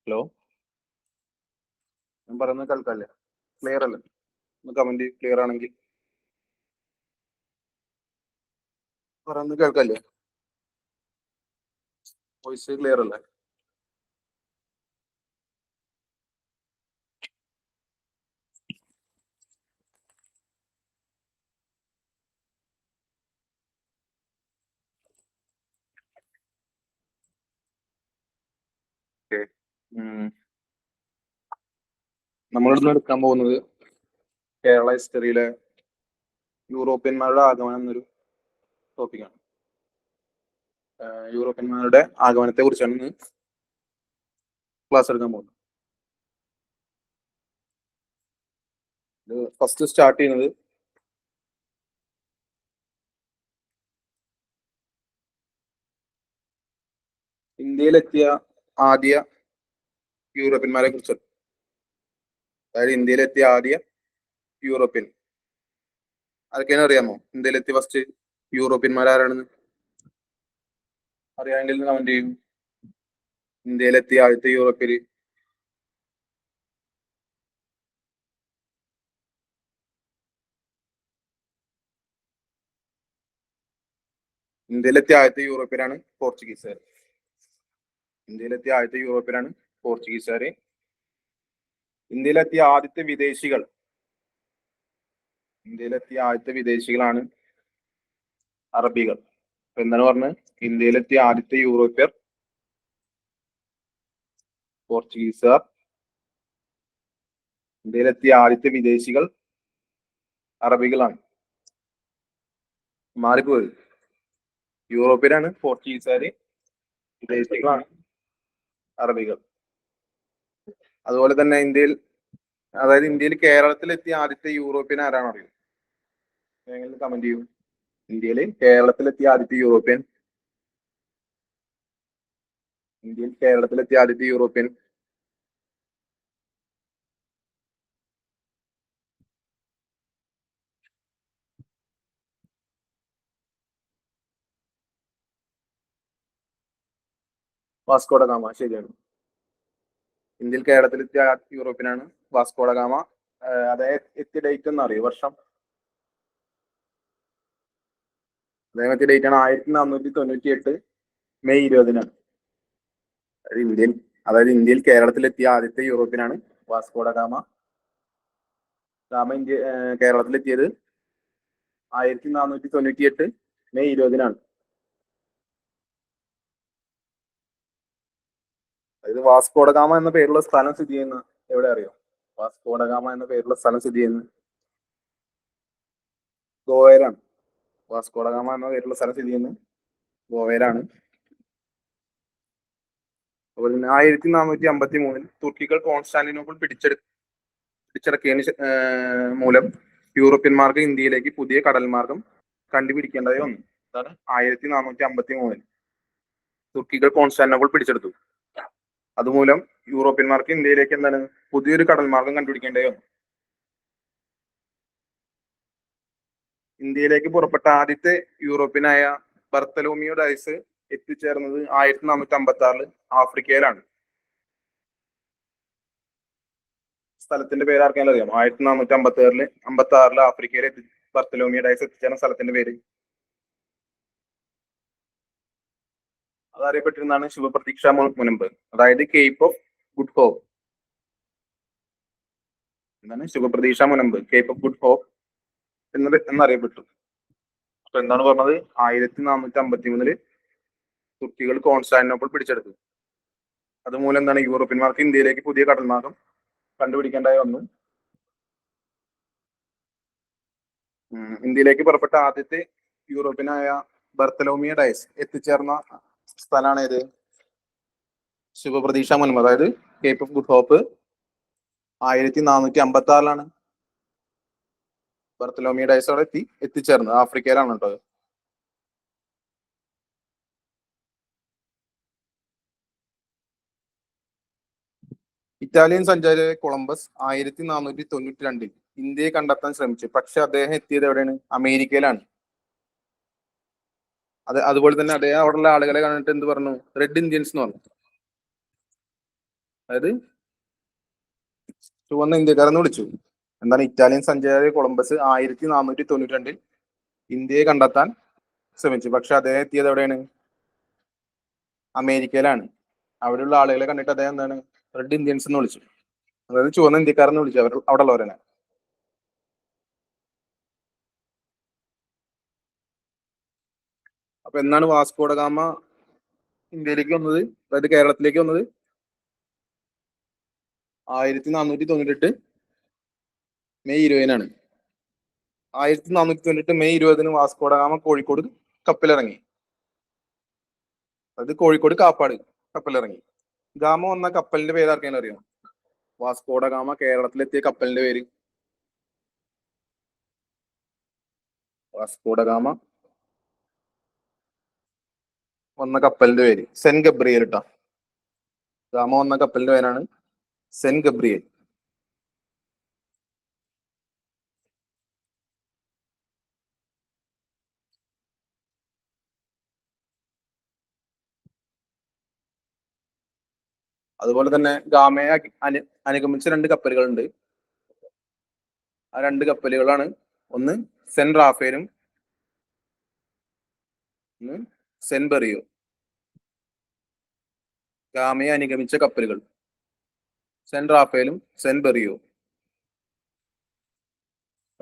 Hello, ഞാൻ പറയുന്നത് കേൾക്കാല്ലേ? Clear അല്ലേ? ഒന്ന് കമന്റ് ക്ലിയർ ആണെങ്കിൽ. പറയുന്നത് കേൾക്കാല്ലേ? വോയിസ് ക്ലിയർ അല്ലേ? ഓക്കെ. നമ്മളിന്ന് എടുക്കാൻ പോകുന്നത് കേരള ഹിസ്റ്ററിയിലെ യൂറോപ്യന്മാരുടെ ആഗമനം എന്നൊരു ടോപ്പിക്കാണ്. യൂറോപ്യന്മാരുടെ ആഗമനത്തെ കുറിച്ചാണ് ഇന്ന് ക്ലാസ് എടുക്കാൻ പോകുന്നത്. ഇത് ഫസ്റ്റ് സ്റ്റാർട്ട് ചെയ്യുന്നത് ഇന്ത്യയിലെത്തിയ ആദ്യ യൂറോപ്യന്മാരെ കുറിച്ചാണ്. അതായത് ഇന്ത്യയിലെത്തിയ ആദ്യ യൂറോപ്യൻ അതൊക്കെയാണ് അറിയാമോ? ഇന്ത്യയിലെത്തിയ ഫസ്റ്റ് യൂറോപ്യന്മാർ ആരാണെന്ന് അറിയാമെങ്കിൽ കമന്റ് ചെയ്യും. ഇന്ത്യയിലെത്തിയ ആദ്യത്തെ യൂറോപ്യര് ഇന്ത്യയിലെത്തിയ ആദ്യത്തെ യൂറോപ്യനാണ് പോർച്ചുഗീസുകാർ. ഇന്ത്യയിലെത്തിയ ആദ്യത്തെ യൂറോപ്യനാണ് പോർച്ചുഗീസുകാര്. ഇന്ത്യയിലെത്തിയ ആദ്യത്തെ വിദേശികൾ വിദേശികളാണ് അറബികൾ. എന്താണ് പറഞ്ഞത്? ഇന്ത്യയിലെത്തിയ ആദ്യത്തെ യൂറോപ്യർ പോർച്ചുഗീസുകാർ. ഇന്ത്യയിലെത്തിയ ആദ്യത്തെ വിദേശികൾ അറബികളാണ്. മാറിപ്പോയി. യൂറോപ്യരാണ് പോർച്ചുഗീസുകാര്, വിദേശികളാണ് അറബികൾ. അതുപോലെ തന്നെ ഇന്ത്യയിൽ കേരളത്തിലെത്തിയ ആദ്യത്തെ യൂറോപ്യൻ ആരാണ് അറിയും? കമന്റ് ചെയ്യൂ. കേരളത്തിലെത്തിയ ആദ്യത്തെ യൂറോപ്യൻ വാസ്കോഡ ഗാമ. ശരിയാണ്. കേരളത്തിലെത്തിയ യൂറോപ്യനാണ് വാസ്കോഡ ഗാമ. അദ്ദേഹം എത്തിയ ഡേറ്റ് എന്ന് അറിയോ? വർഷം? അദ്ദേഹത്തിന്റെ ഡേറ്റ് ആണ് 1498 മെയ് 20 ഇന്ത്യയിൽ കേരളത്തിലെത്തിയ ആദ്യത്തെ യൂറോപ്യനാണ് വാസ്കോഡ ഗാമ. കേരളത്തിലെത്തിയത് 1498 മെയ് 20 അതായത് വാസ്കോഡ ഗാമ എന്ന പേരുള്ള സ്ഥലം സ്ഥിതി ചെയ്യുന്ന എവിടെ അറിയോ? വാസ്കോഡ ഗാമ എന്ന പേരുള്ള സ്ഥലം സ്ഥിതി ചെയ്യുന്നത് ഗോവയിലാണ്. വാസ്കോഡ ഗാമ എന്ന പേരുള്ള സ്ഥലം സ്ഥിതി ചെയ്യുന്നത് ഗോവയിലാണ്. അതുപോലെ തന്നെ 1453 തുർക്കികൾ കോൺസ്റ്റാന്റിനോപ്പിൾ പിടിച്ചടക്കിയതിന് മൂലം യൂറോപ്യന്മാർക്ക് ഇന്ത്യയിലേക്ക് പുതിയ കടൽ മാർഗം കണ്ടുപിടിക്കേണ്ടതായി വന്നു. അതാണ് 1453 തുർക്കികൾ കോൺസ്റ്റാന്റിനോപ്പിൾ പിടിച്ചെടുത്തു. അതുമൂലം യൂറോപ്യന്മാർക്ക് ഇന്ത്യയിലേക്ക് എന്താണ് പുതിയൊരു കടൽ മാർഗം കണ്ടുപിടിക്കേണ്ടതായി വന്നു. ഇന്ത്യയിലേക്ക് പുറപ്പെട്ട ആദ്യത്തെ യൂറോപ്യനായ ബർത്തലോമിയോ ഡയസ് എത്തിച്ചേർന്നത് 1456 ആഫ്രിക്കയിലാണ്. സ്ഥലത്തിന്റെ പേര് ആർക്കെങ്കിലും അറിയാമോ? 1456 ആഫ്രിക്കയിൽ ബർത്തലോമിയോ ഡയസ് എത്തിച്ചേർന്ന സ്ഥലത്തിന്റെ പേര് അതറിയപ്പെട്ടിരുന്നാണ് ശുഭപ്രതീക്ഷ മുനമ്പ്. അതായത് കേപ്പ് ഓഫ് ഗുഡ് ഹോപ്പ്. എന്താണ് ശുഭപ്രതീക്ഷ മുനമ്പ്? കേപ്പ് ഓഫ് ഗുഡ് ഹോപ്പ് എന്നറിയപ്പെട്ടു. അപ്പൊ എന്താണ് പറഞ്ഞത്? 1453 തുർക്കികൾ കോൺസ്റ്റാന്റിനോപ്പിൾ പിടിച്ചെടുത്തു. അതുമൂലം എന്താണ് യൂറോപ്യന്മാർക്ക് ഇന്ത്യയിലേക്ക് പുതിയ കടൽ മാർഗം കണ്ടുപിടിക്കേണ്ടതായി വന്നു. ഇന്ത്യയിലേക്ക് പുറപ്പെട്ട ആദ്യത്തെ യൂറോപ്യനായ ബർത്തലോമിയോ ഡയസ് എത്തിച്ചേർന്ന സ്ഥലമാണ് ഏത്? ശുഭപ്രതീക്ഷ മുനമ്പ്, അതായത് Cape of good Hope 1456 Bartolomeu Dias അവിടെ എത്തിച്ചേർന്നത്. ആഫ്രിക്കയിലാണ് കേട്ടോ. ഇറ്റാലിയൻ സഞ്ചാരിയായ കൊളംബസ് 1492 ഇന്ത്യയെ കണ്ടെത്താൻ ശ്രമിച്ചു. പക്ഷെ അദ്ദേഹം എത്തിയത് എവിടെയാണ്? അമേരിക്കയിലാണ്. അതുപോലെ തന്നെ അദ്ദേഹം അവിടെയുള്ള ആളുകളെ കണ്ടിട്ട് എന്ത് പറഞ്ഞു? റെഡ് ഇന്ത്യൻസ് എന്ന് പറഞ്ഞു. അതായത് ചുവന്ന ഇന്ത്യക്കാരെന്ന് വിളിച്ചു. എന്താണ് ഇറ്റാലിയൻ സഞ്ചാരി കൊളംബസ് 1492 ഇന്ത്യയെ കണ്ടെത്താൻ ശ്രമിച്ചു. പക്ഷെ അദ്ദേഹം എത്തിയത് എവിടെയാണ്? അമേരിക്കയിലാണ്. അവിടെയുള്ള ആളുകളെ കണ്ടിട്ട് അദ്ദേഹം എന്താണ് റെഡ് ഇന്ത്യൻസ് എന്ന് വിളിച്ചു. അതായത് ചുവന്ന ഇന്ത്യക്കാരെന്ന് വിളിച്ചു അവിടെ ഉള്ളവരെ. അപ്പൊ എന്നാണ് വാസ്കോഡ ഗാമ ഇന്ത്യയിലേക്ക് വന്നത്, അതായത് കേരളത്തിലേക്ക് വന്നത്? 1498 മെയ് 20-നാണ്. 1498 മെയ് 20-ന് വാസ്കോഡ ഗാമ കോഴിക്കോട് കപ്പലിറങ്ങി. അതായത് കോഴിക്കോട് കാപ്പാട് കപ്പലിറങ്ങി. ഗാമ വന്ന കപ്പലിന്റെ പേര് ആർക്കെങ്കിലും അറിയാം? വാസ്കോഡ ഗാമ കേരളത്തിലെത്തിയ കപ്പലിന്റെ പേര്? വാസ്കോഡ ഗാമ വന്ന കപ്പലിന്റെ പേര് സെന്റ് ഗബ്രിയേൽ ഇട്ടാ. ഗാമ വന്ന കപ്പലിന്റെ പേരാണ് സെന്റ് ഗബ്രിയേൽ. അതുപോലെ തന്നെ ഗാമയെ അനുഗമിച്ച 2 കപ്പലുകളുണ്ട്. ആ 2 കപ്പലുകളാണ് ഒന്ന് സെന്റ് റാഫേലും ഒന്ന് സെന്റ് ബെറിയോ. ഗാമയെ അനുഗമിച്ച കപ്പലുകൾ സെന്റ് റാഫേലും സെന്റ് ബെറിയോ.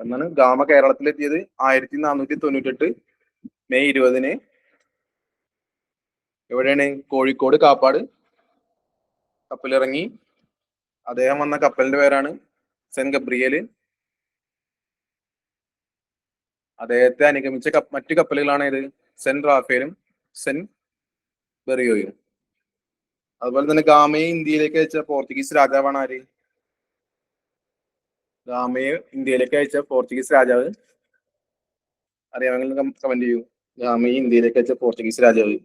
എന്നാണ് ഗാമ കേരളത്തിലെത്തിയത് 1498 മെയ് 20-ന്. എവിടെയാണ്? കോഴിക്കോട് കാപ്പാട് കപ്പലിറങ്ങി. അദ്ദേഹം വന്ന കപ്പലിന്റെ പേരാണ് സെന്റ് ഗബ്രിയേല്. അദ്ദേഹത്തെ അനുഗമിച്ച മറ്റു കപ്പലുകളാണ് ഇത് സെന്റ് റാഫേലും സെന്റ് ബെറിയോയും. അതുപോലെ തന്നെ ഗാമയെ ഇന്ത്യയിലേക്ക് അയച്ച പോർച്ചുഗീസ് രാജാവാണ് ആര്? ഗാമയെ ഇന്ത്യയിലേക്ക് അയച്ച പോർച്ചുഗീസ് രാജാവ് അറിയാമെങ്കിൽ കമന്റ് ചെയ്യൂ. ഗാമയെ ഇന്ത്യയിലേക്ക് അയച്ച പോർച്ചുഗീസ് രാജാവ്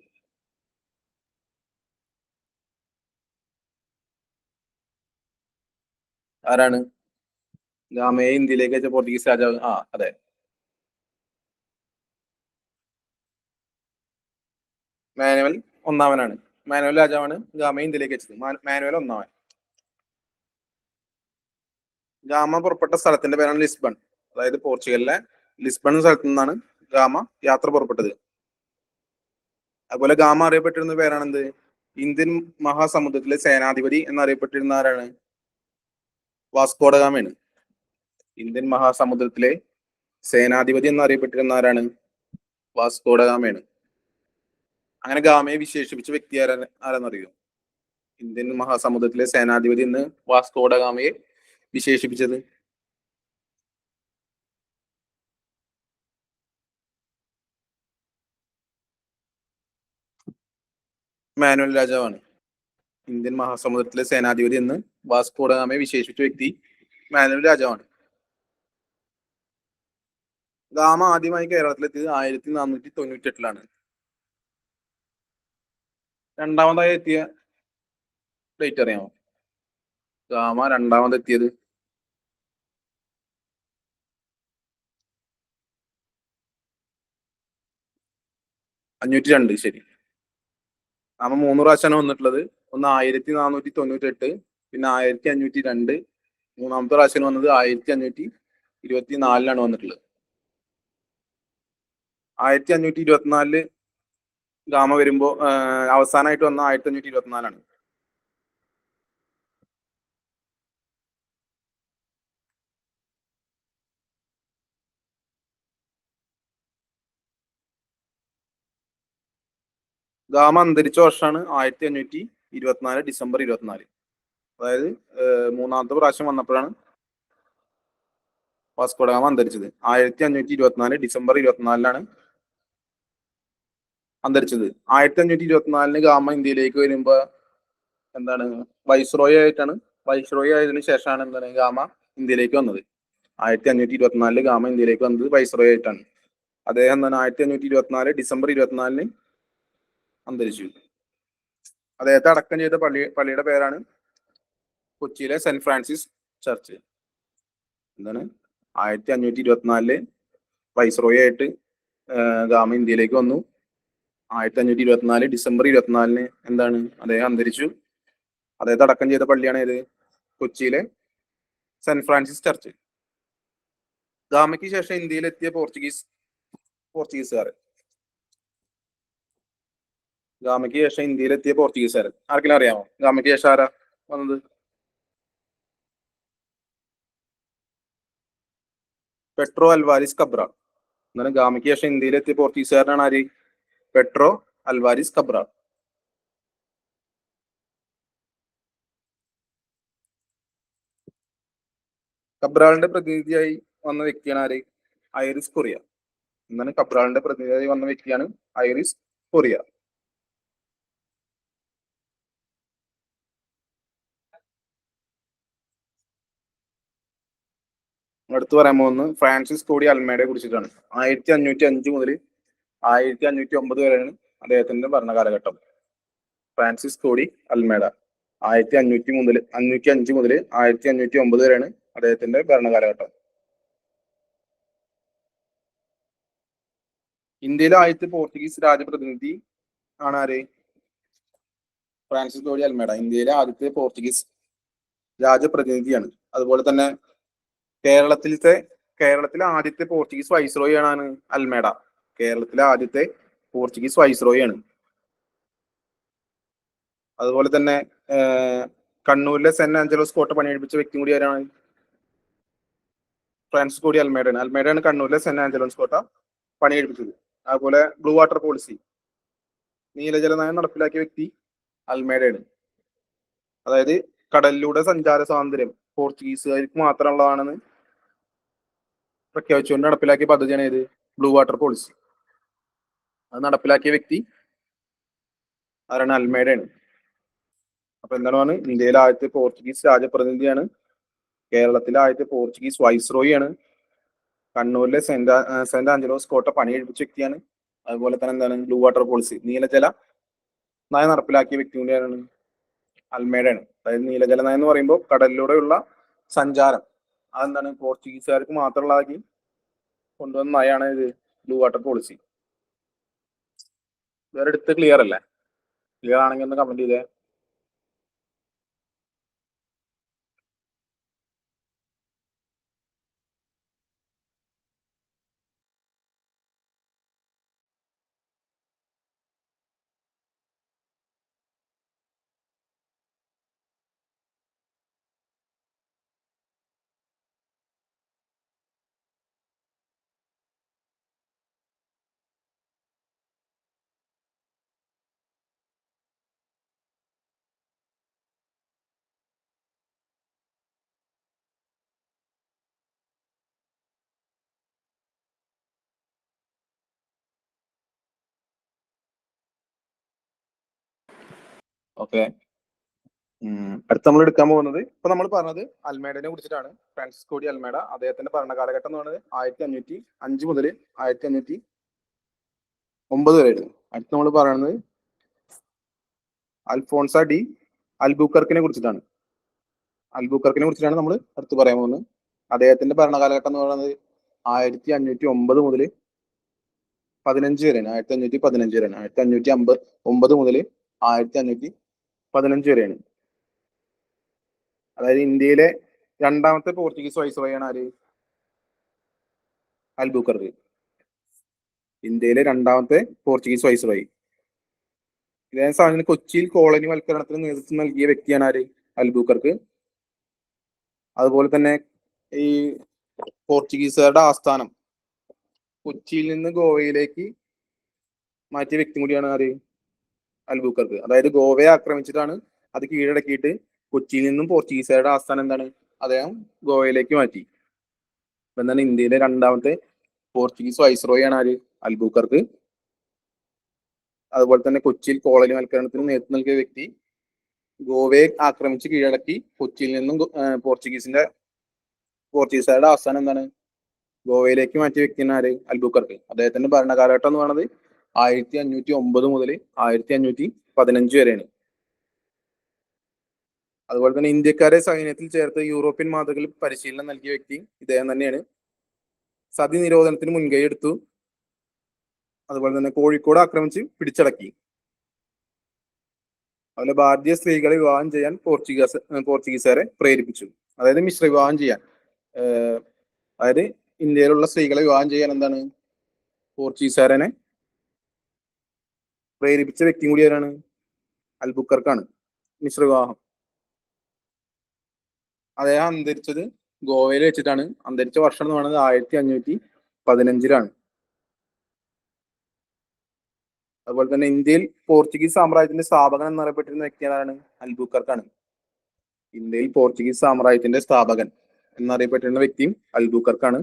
ആരാണ്? ഗാമയെ ഇന്ത്യയിലേക്ക് അയച്ച പോർച്ചുഗീസ് രാജാവ്, അതെ, മാനുവൽ ഒന്നാമനാണ്. മാനുവൽ രാജാവാണ് ഗാമയെ ഇന്ത്യയിലേക്ക് അയച്ചത്. മാനുവൽ ഒന്നാമൻ. ഗാമ പുറപ്പെട്ട സ്ഥലത്തിന്റെ പേരാണ് ലിസ്ബൺ. അതായത് പോർച്ചുഗലിലെ ലിസ്ബൺ സ്ഥലത്തു നിന്നാണ് ഗാമ യാത്ര പുറപ്പെട്ടത്. അതുപോലെ ഗാമ അറിയപ്പെട്ടിരുന്ന പേരാണെന്ത്? ഇന്ത്യൻ മഹാസമുദ്രത്തിലെ സേനാധിപതി എന്നറിയപ്പെട്ടിരുന്ന ആരാണ്? വാസ്കോഡ ഗാമയാണ്. ഇന്ത്യൻ മഹാസമുദ്രത്തിലെ സേനാധിപതി എന്നറിയപ്പെട്ടിരുന്ന ആരാണ്? വാസ്കോഡ ഗാമയാണ്. അങ്ങനെ ഗാമയെ വിശേഷിപ്പിച്ച വ്യക്തി ആരാന്നറിയോ? ഇന്ത്യൻ മഹാസമുദ്രത്തിലെ സേനാധിപതി എന്ന് വാസ്കോഡ ഗാമയെ വിശേഷിപ്പിച്ചത് മാനുവൽ രാജാവാണ്. ഇന്ത്യൻ മഹാസമുദ്രത്തിലെ സേനാധിപതി എന്ന് വാസ്കോഡ ഗാമയെ വിശേഷിപ്പിച്ച വ്യക്തി മാനുവൽ രാജാവാണ്. ഗാമ ആദ്യമായി കേരളത്തിലെത്തിയത് 1498-ലാണ്. രണ്ടാമതായി എത്തിയ ഡേറ്റ് അറിയാമോ? ഗാമ രണ്ടാമതെത്തിയത് 502. ശരി. ഗാമ 3 പ്രാവശ്യമാണ് വന്നിട്ടുള്ളത്. ഒന്ന് 1498, പിന്നെ 1502. മൂന്നാമത്തെ പ്രാവശ്യം വന്നത് 1524-ലാണ് വന്നിട്ടുള്ളത്. 1524 ഗാമ വരുമ്പോ അവസാനമായിട്ട് വന്ന 1524-ലാണ്. ഗാമ അന്തരിച്ച വർഷമാണ് 1524 ഡിസംബർ 24. അതായത് മൂന്നാമത്തെ പ്രാവശ്യം വന്നപ്പോഴാണ് വാസ്കോഡ ഗാമ അന്തരിച്ചത്. 1524 ഡിസംബർ 24-ലാണ് അന്തരിച്ചത്. 1524 ഗാമ ഇന്ത്യയിലേക്ക് വരുമ്പോ എന്താണ് വൈസ്രോയി ആയിട്ടാണ്. വൈസ്രോയി ആയതിനു ശേഷമാണ് എന്താണ് ഗാമ ഇന്ത്യയിലേക്ക് വന്നത്. 1524 ഗാമ ഇന്ത്യയിലേക്ക് വന്നത് വൈസ്രോയി ആയിട്ടാണ്. അദ്ദേഹം എന്താണ് 1524 ഡിസംബർ 24-ന് അന്തരിച്ചു. അദ്ദേഹത്തെ അടക്കം ചെയ്ത പള്ളിയുടെ പേരാണ് കൊച്ചിയിലെ സെന്റ് ഫ്രാൻസിസ് ചർച്ച്. എന്താണ് 1524 വൈസ്രോയി ആയിട്ട് ഗാമ ഇന്ത്യയിലേക്ക് വന്നു. 1524 ഡിസംബർ 24-ന് എന്താണ് അദ്ദേഹം അന്തരിച്ചു. അദ്ദേഹത്തെ അടക്കം ചെയ്ത പള്ളിയാണ് ഏത്? കൊച്ചിയിലെ സെന്റ് ഫ്രാൻസിസ് ചർച്ച്. ഗാമയ്ക്ക് ശേഷം ഇന്ത്യയിലെത്തിയ പോർച്ചുഗീസുകാർ. ഗാമയ്ക്ക് ശേഷം ഇന്ത്യയിലെത്തിയ പോർച്ചുഗീസുകാർ ആർക്കെങ്കിലും അറിയാമോ? ഗാമയ്ക്ക് ശേഷം ആരാ വന്നത്? Petro Alvares Cabral. എന്നാലും ഗാമയ്ക്ക് ശേഷം ഇന്ത്യയിലെത്തിയ പോർച്ചുഗീസുകാരനാണ് ആര്? Petro Alvares Cabral. കബ്രാളിന്റെ പ്രതിനിധിയായി വന്ന വ്യക്തിയാണ് ആര്? Iris Korea. എന്നാണ് കബ്രാളിന്റെ പ്രതിനിധിയായി വന്ന വ്യക്തിയാണ് ഐറിസ് കൊറിയ. അടുത്ത് പറയാൻ പോകുന്നത് ഫ്രാൻസിസ് കോടി അൽമേഡയെ കുറിച്ചിട്ടാണ്. 1505 മുതൽ 1509 വരെയാണ് അദ്ദേഹത്തിന്റെ ഭരണകാലഘട്ടം. ഫ്രാൻസിസ് കോടി അൽമേഡ 1505 മുതൽ 1509 വരെയാണ് അദ്ദേഹത്തിന്റെ ഭരണകാലഘട്ടം. ഇന്ത്യയിലെ ആദ്യത്തെ പോർച്ചുഗീസ് രാജപ്രതിനിധി ആണ് ആര്? ഫ്രാൻസിസ് കോടി അൽമേഡ ഇന്ത്യയിലെ ആദ്യത്തെ പോർച്ചുഗീസ് രാജപ്രതിനിധിയാണ്. അതുപോലെ തന്നെ കേരളത്തിലെ ആദ്യത്തെ പോർച്ചുഗീസ് വൈസ്രോയി ആണ് അൽമേഡ. കേരളത്തിലെ ആദ്യത്തെ പോർച്ചുഗീസ് വൈസ്രോയി ആണ്. അതുപോലെ തന്നെ കണ്ണൂരിലെ സെന്റ് ആഞ്ചലോസ് കോട്ട പണിയെടുപ്പിച്ച വ്യക്തി കൂടി ആരാണ്? ഫ്രാൻസിസ് കോടി അൽമേഡയാണ്. അൽമേഡയാണ് കണ്ണൂരിലെ സെന്റ് ആഞ്ചലോസ് കോട്ട പണിയെടുപ്പിച്ചത്. അതുപോലെ ബ്ലൂ വാട്ടർ പോളിസി, നീലജല നയം നടപ്പിലാക്കിയ വ്യക്തി അൽമേഡയാണ്. അതായത് കടലിലൂടെ സഞ്ചാര സ്വാതന്ത്ര്യം പോർച്ചുഗീസുകാർക്ക് മാത്രമുള്ളതാണെന്ന് പ്രഖ്യാപിച്ചുകൊണ്ട് നടപ്പിലാക്കിയ പദ്ധതിയാണ് ഏത്? Blue water policy. അത് നടപ്പിലാക്കിയ വ്യക്തി ആരാണ്? അൽമേഡയാണ്. അപ്പൊ എന്താണ്? ഇന്ത്യയിലെ ആദ്യത്തെ പോർച്ചുഗീസ് രാജപ്രതിനിധിയാണ്. കേരളത്തിലെ ആദ്യത്തെ പോർച്ചുഗീസ് വൈസ്രോയി ആണ്. കണ്ണൂരിലെ സെന്റ് ആഞ്ചലോസ് കോട്ട പണിയെടുപ്പിച്ച വ്യക്തിയാണ്. അതുപോലെ തന്നെ എന്താണ്? ബ്ലൂ വാട്ടർ പോളിസി, നീലജല നയം നടപ്പിലാക്കിയ വ്യക്തി കൂടിയാണ് അൽമേഡയാണ്. അതായത് നീലജല നയം എന്ന് പറയുമ്പോൾ കടലിലൂടെയുള്ള സഞ്ചാരം അതെന്താണ്? പോർച്ചുഗീസുകാർക്ക് മാത്രമുള്ളതാക്കി കൊണ്ടുവന്ന നയമാണ് ഇത് ബ്ലൂ വാട്ടർ പോളിസി. വേറെ എടുത്ത് ക്ലിയർ അല്ലേ? ക്ലിയർ ആണെങ്കിൽ ഒന്ന് കമന്റ് ചെയ്തേ. ഓക്കെ, അടുത്ത് നമ്മൾ എടുക്കാൻ പോകുന്നത് ഇപ്പൊ നമ്മൾ പറഞ്ഞത് അൽമേഡനെ കുറിച്ചിട്ടാണ്. ഫ്രാൻസിസ് കോടി അൽമേഡ. അദ്ദേഹത്തിന്റെ ഭരണകാലഘട്ടം എന്ന് പറയുന്നത് 1505 മുതൽ 1509 വരെയായിരുന്നു. അടുത്ത് നമ്മൾ പറയുന്നത് അൽഫോൺസ ഡി അൽബുക്കർക്കിനെ കുറിച്ചിട്ടാണ്. അൽബുക്കർക്കിനെ കുറിച്ചിട്ടാണ് നമ്മൾ അടുത്ത് പറയാൻ പോകുന്നത്. അദ്ദേഹത്തിന്റെ ഭരണകാലഘട്ടം എന്ന് പറയുന്നത് 1509 മുതൽ 15 വരെയാണ്. 1515 വരെയാണ്. 1509 മുതൽ 1515 വരെയാണ്. അതായത് ഇന്ത്യയിലെ രണ്ടാമത്തെ പോർച്ചുഗീസ് വൈസ്രോയാണ് ആര്? അൽബുക്കർക്ക്. ഇന്ത്യയിലെ രണ്ടാമത്തെ പോർച്ചുഗീസ് വൈസ്രോയി. ഇതേ സാധനം കൊച്ചിയിൽ കോളനി വൽക്കരണത്തിന് നേതൃത്വം നൽകിയ വ്യക്തിയാണ് ആര്? അൽബുക്കർക്ക്. അതുപോലെ തന്നെ ഈ പോർച്ചുഗീസുകാരുടെ ആസ്ഥാനം കൊച്ചിയിൽ നിന്ന് ഗോവയിലേക്ക് മാറ്റിയ വ്യക്തി കൂടിയാണ് ആര്? അൽബുക്കർക്ക്. അതായത് ഗോവയെ ആക്രമിച്ചിട്ടാണ് അത് കീഴടക്കിയിട്ട് കൊച്ചിയിൽ നിന്നും പോർച്ചുഗീസുകാരുടെ ആസ്ഥാനം എന്താണ്? അദ്ദേഹം ഗോവയിലേക്ക് മാറ്റി. എന്താണ്? ഇന്ത്യയിലെ രണ്ടാമത്തെ പോർച്ചുഗീസ് വൈസ്രോയി ആണ് ആര്? അൽബുക്കർക്ക്. അതുപോലെ തന്നെ കൊച്ചിയിൽ കോളനി വൽക്കരണത്തിന് നേതൃത്വം നൽകിയ വ്യക്തി ഗോവയെ ആക്രമിച്ച് കീഴടക്കി കൊച്ചിയിൽ നിന്നും പോർച്ചുഗീസുകാരുടെ ആസ്ഥാനം എന്താണ്? ഗോവയിലേക്ക് മാറ്റിയ വ്യക്തിയാണ് ആര്? അൽബുക്കർക്ക്. അദ്ദേഹത്തിന്റെ ഭരണകാലഘട്ടം എന്ന് പറയുന്നത് 1509 മുതൽ 1515 വരെയാണ്. അതുപോലെ തന്നെ ഇന്ത്യക്കാരെ സൈന്യത്തിൽ ചേർത്ത് യൂറോപ്യൻ മാതൃകയിൽ പരിശീലനം നൽകിയ വ്യക്തി ഇദ്ദേഹം തന്നെയാണ്. സതി നിരോധനത്തിന് മുൻകൈ എടുത്തു. അതുപോലെ തന്നെ കോഴിക്കോട് ആക്രമിച്ച് പിടിച്ചടക്കി. അതുപോലെ ഭാരതീയ സ്ത്രീകളെ വിവാഹം ചെയ്യാൻ പോർച്ചുഗീസുകാരെ പ്രേരിപ്പിച്ചു. അതായത് മിശ്ര വിവാഹം ചെയ്യാൻ, അതായത് ഇന്ത്യയിലുള്ള സ്ത്രീകളെ വിവാഹം ചെയ്യാൻ എന്താണ് പോർച്ചുഗീസുകാരനെ പ്രേരിപ്പിച്ച വ്യക്തി കൂടി ആരാണ്? അൽബുക്കർക്കാണ്. മിശ്ര വിവാഹം. അദ്ദേഹം അന്തരിച്ചത് ഗോവയിൽ വെച്ചിട്ടാണ്. അന്തരിച്ച വർഷം എന്ന് പറയുന്നത് 1515 അതുപോലെ തന്നെ ഇന്ത്യയിൽ പോർച്ചുഗീസ് സാമ്രാജ്യത്തിന്റെ സ്ഥാപകൻ എന്നറിയപ്പെട്ടിരുന്ന വ്യക്തിയാണ് അൽബുക്കർക്കാണ്. ഇന്ത്യയിൽ പോർച്ചുഗീസ് സാമ്രാജ്യത്തിന്റെ സ്ഥാപകൻ എന്നറിയപ്പെട്ടിരുന്ന വ്യക്തിയും അൽബുക്കർക്കാണ്.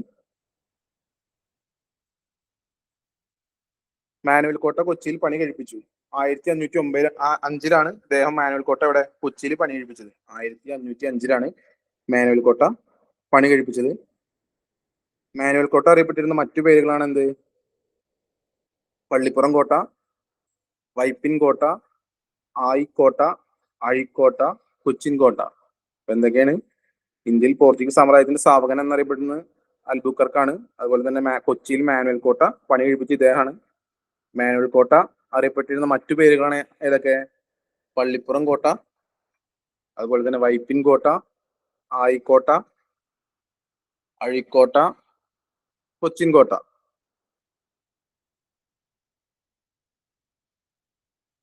മാനുവൽ കോട്ട കൊച്ചിയിൽ പണി കഴിപ്പിച്ചു. 1505 അദ്ദേഹം മാനുവൽ കോട്ട ഇവിടെ കൊച്ചിയിൽ പണി കഴിപ്പിച്ചത്. 1505 മാനുവൽ കോട്ട പണി കഴിപ്പിച്ചത്. മാനുവൽ കോട്ട അറിയപ്പെട്ടിരുന്ന മറ്റു പേരുകളാണ് എന്ത്? പള്ളിപ്പുറം കോട്ട, വൈപ്പിൻ കോട്ട, ആയിക്കോട്ട, അഴിക്കോട്ട, കൊച്ചിൻ കോട്ട. എന്തൊക്കെയാണ്? ഇന്ത്യയിൽ പോർച്ചുഗീസ് സാമ്രാജ്യത്തിന്റെ സ്ഥാപകൻ എന്നറിയപ്പെടുന്നത് അൽബുക്കർക്കാണ്. അതുപോലെ തന്നെ കൊച്ചിയിൽ മാനുവൽ കോട്ട പണി കഴിപ്പിച്ച ഇദ്ദേഹമാണ്. മാനുവൽ കോട്ട അറിയപ്പെട്ടിരുന്ന മറ്റു പേരുകളാണ് ഏതൊക്കെ? പള്ളിപ്പുറം കോട്ട, അതുപോലെ തന്നെ വൈപ്പിൻ കോട്ട, ആയിക്കോട്ട, അഴിക്കോട്ട, കൊച്ചിൻ കോട്ട.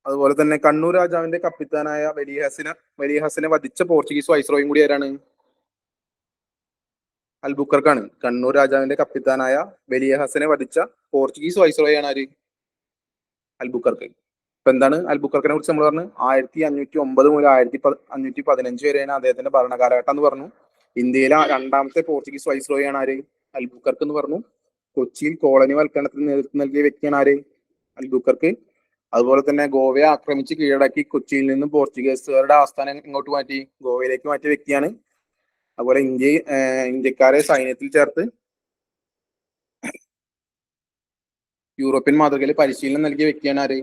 അതുപോലെ തന്നെ കണ്ണൂർ രാജാവിന്റെ കപ്പിത്താനായ വലിയഹസിനെ വധിച്ച പോർച്ചുഗീസ് വൈസ്രോയും കൂടി ആരാണ്? അൽബുക്കർക്കാണ്. കണ്ണൂർ രാജാവിന്റെ കപ്പിത്താനായ വലിയഹസിനെ വധിച്ച പോർച്ചുഗീസ് വൈസ്രോയാണ് ആര്? അൽബുക്കർക്ക്. ഇപ്പൊ എന്താണ് അൽബുക്കർക്കിനെ കുറിച്ച് നമ്മൾ പറഞ്ഞു? 1509 മുതൽ 1515 വരെയാണ് അദ്ദേഹത്തിന്റെ ഭരണകാലഘട്ടം എന്ന് പറഞ്ഞു. ഇന്ത്യയിലെ രണ്ടാമത്തെ പോർച്ചുഗീസ് വൈസ്രോയാണ് ആര്? അൽബുക്കർക്ക് എന്ന് പറഞ്ഞു. കൊച്ചിയിൽ കോളനി വൽക്കരണത്തിന് നേതൃത്വം നൽകിയ വ്യക്തിയാണ് ആര്? അൽബുക്കർക്ക്. അതുപോലെ തന്നെ ഗോവയെ ആക്രമിച്ച് കീഴടക്കി കൊച്ചിയിൽ നിന്നും പോർച്ചുഗീസുകാരുടെ ആസ്ഥാനം ഇങ്ങോട്ട് മാറ്റി ഗോവയിലേക്ക് മാറ്റിയ വ്യക്തിയാണ്. അതുപോലെ ഇന്ത്യക്കാരെ സൈന്യത്തിൽ ചേർത്ത് യൂറോപ്യൻ മാതൃകയിൽ പരിശീലനം നൽകിയ വ്യക്തിയാണ് ആര്?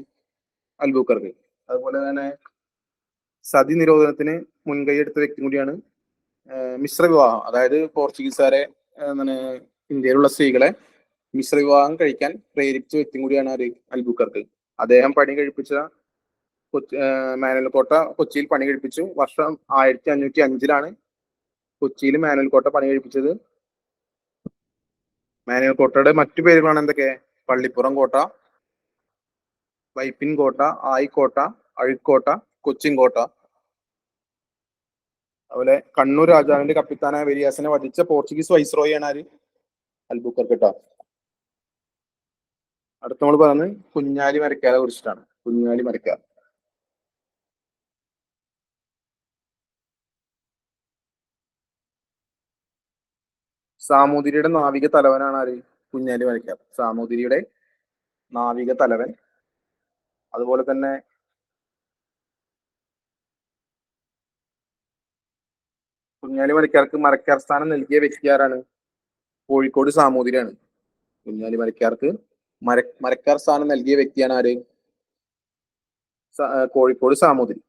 അൽബുക്കർക്ക്. അതുപോലെ തന്നെ സതി നിരോധനത്തിന് മുൻകൈ എടുത്ത വ്യക്തി കൂടിയാണ്. മിശ്ര വിവാഹം, അതായത് പോർച്ചുഗീസുകാരെ ഇന്ത്യയിലുള്ള സ്ത്രീകളെ മിശ്ര വിവാഹം കഴിക്കാൻ പ്രേരിപ്പിച്ച വ്യക്തി കൂടിയാണ് ആര്? അൽബുക്കർക്ക്. അദ്ദേഹം പണി കഴിപ്പിച്ച മാനുവൽ കോട്ട കൊച്ചിയിൽ പണി കഴിപ്പിച്ചു. വർഷം 1505 കൊച്ചിയിൽ മാനുവൽ കോട്ട പണി കഴിപ്പിച്ചത്. മാനുവൽ കോട്ടയുടെ മറ്റു പേരുകളാണ് എന്തൊക്കെ? പള്ളിപ്പുറം കോട്ട, വൈപ്പിൻ കോട്ട, ആയിക്കോട്ട, അഴിക്കോട്ട, കൊച്ചിൻ കോട്ട. അതുപോലെ കണ്ണൂർ രാജാവിന്റെ കപ്പിത്താനായ വെരിയാസിനെ വധിച്ച പോർച്ചുഗീസ് വൈസ്രോയാണ് ആര്? അൽബുക്കർക്ക് കേട്ടോ. അടുത്ത നമ്മൾ പറയുന്നത് കുഞ്ഞാലി മരക്കാരെ കുറിച്ചിട്ടാണ്. കുഞ്ഞാലി മരക്കാർ സാമൂതിരിയുടെ നാവിക തലവനാണ് ആര്? കുഞ്ഞാലി മരക്കാർ. സാമൂതിരിയുടെ നാവിക തലവൻ. അതുപോലെ തന്നെ കുഞ്ഞാലി മരക്കാർക്ക് മരക്കാർ സ്ഥാനം നൽകിയ വ്യക്തി ആരാണ്? കോഴിക്കോട് സാമൂതിരിയാണ്. കുഞ്ഞാലി മരക്കാർക്ക് മരക്കാർ സ്ഥാനം നൽകിയ വ്യക്തിയാണ് ആര്? കോഴിക്കോട് സാമൂതിരി.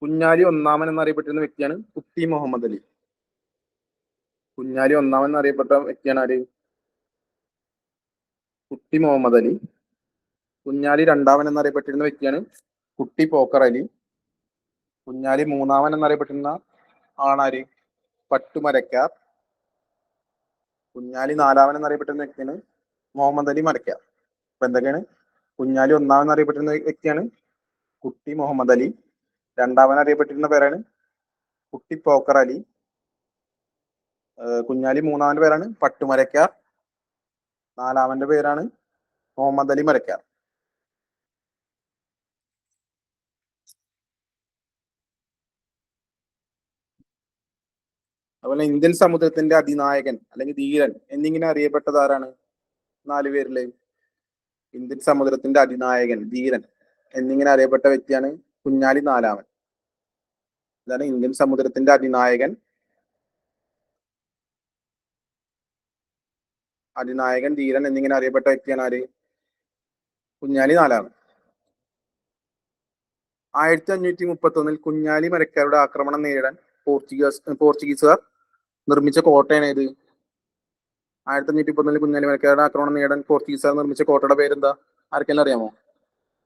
കുഞ്ഞാലി ഒന്നാമൻ എന്നറിയപ്പെട്ടിരുന്ന വ്യക്തിയാണ് കുട്ടി മുഹമ്മദ് അലി. കുഞ്ഞാലി ഒന്നാമൻ എന്നറിയപ്പെട്ട വ്യക്തിയാണ് ആര്? കുട്ടി മുഹമ്മദ് അലി. കുഞ്ഞാലി രണ്ടാമൻ എന്നറിയപ്പെട്ടിരുന്ന വ്യക്തിയാണ് കുട്ടി പോക്കർ അലി. കുഞ്ഞാലി മൂന്നാമൻ എന്നറിയപ്പെട്ടിരുന്ന ആണാര്? പട്ടുമരക്കാർ. കുഞ്ഞാലി നാലാമൻ എന്നറിയപ്പെട്ടിരുന്ന വ്യക്തിയാണ് മുഹമ്മദ് അലി മരക്കാർ. അപ്പൊ എന്തൊക്കെയാണ്? കുഞ്ഞാലി ഒന്നാമൻ എന്നറിയപ്പെട്ടിരുന്ന വ്യക്തിയാണ് കുട്ടി മുഹമ്മദ് അലി. രണ്ടാമൻ അറിയപ്പെട്ടിരുന്ന പേരാണ് കുട്ടി പോക്കർ അലി. കുഞ്ഞാലി മൂന്നാമന്റെ പേരാണ് പട്ടുമരക്കാർ. നാലാമന്റെ പേരാണ് മുഹമ്മദ് അലി മരക്കാർ. അതുപോലെ ഇന്ത്യൻ സമുദ്രത്തിന്റെ അതിനായകൻ അല്ലെങ്കിൽ ധീരൻ എന്നിങ്ങനെ അറിയപ്പെട്ടത് ആരാണ്? 4 പേരില് ഇന്ത്യൻ സമുദ്രത്തിന്റെ അതിനായകൻ, ധീരൻ എന്നിങ്ങനെ അറിയപ്പെട്ട വ്യക്തിയാണ് കുഞ്ഞാലി നാലാമൻ. ഇതാണ് ഇന്ത്യൻ സമുദ്രത്തിന്റെ അതിനായകൻ, ധീരൻ എന്നിങ്ങനെ അറിയപ്പെട്ട വ്യക്തിയാണ് ആര്? കുഞ്ഞാലി നാലാമൻ. 1531 കുഞ്ഞാലി മരക്കാരുടെ ആക്രമണം നേരിടാൻ പോർച്ചുഗീസുകാർ നിർമ്മിച്ച കോട്ടയാണ് ഏത്? 1531 കുഞ്ഞാലി മരക്കാരുടെ ആക്രമണം നേരിടാൻ പോർച്ചുഗീസുകാർ നിർമ്മിച്ച കോട്ടയുടെ പേരെന്താ? ആർക്കെല്ലാം അറിയാമോ?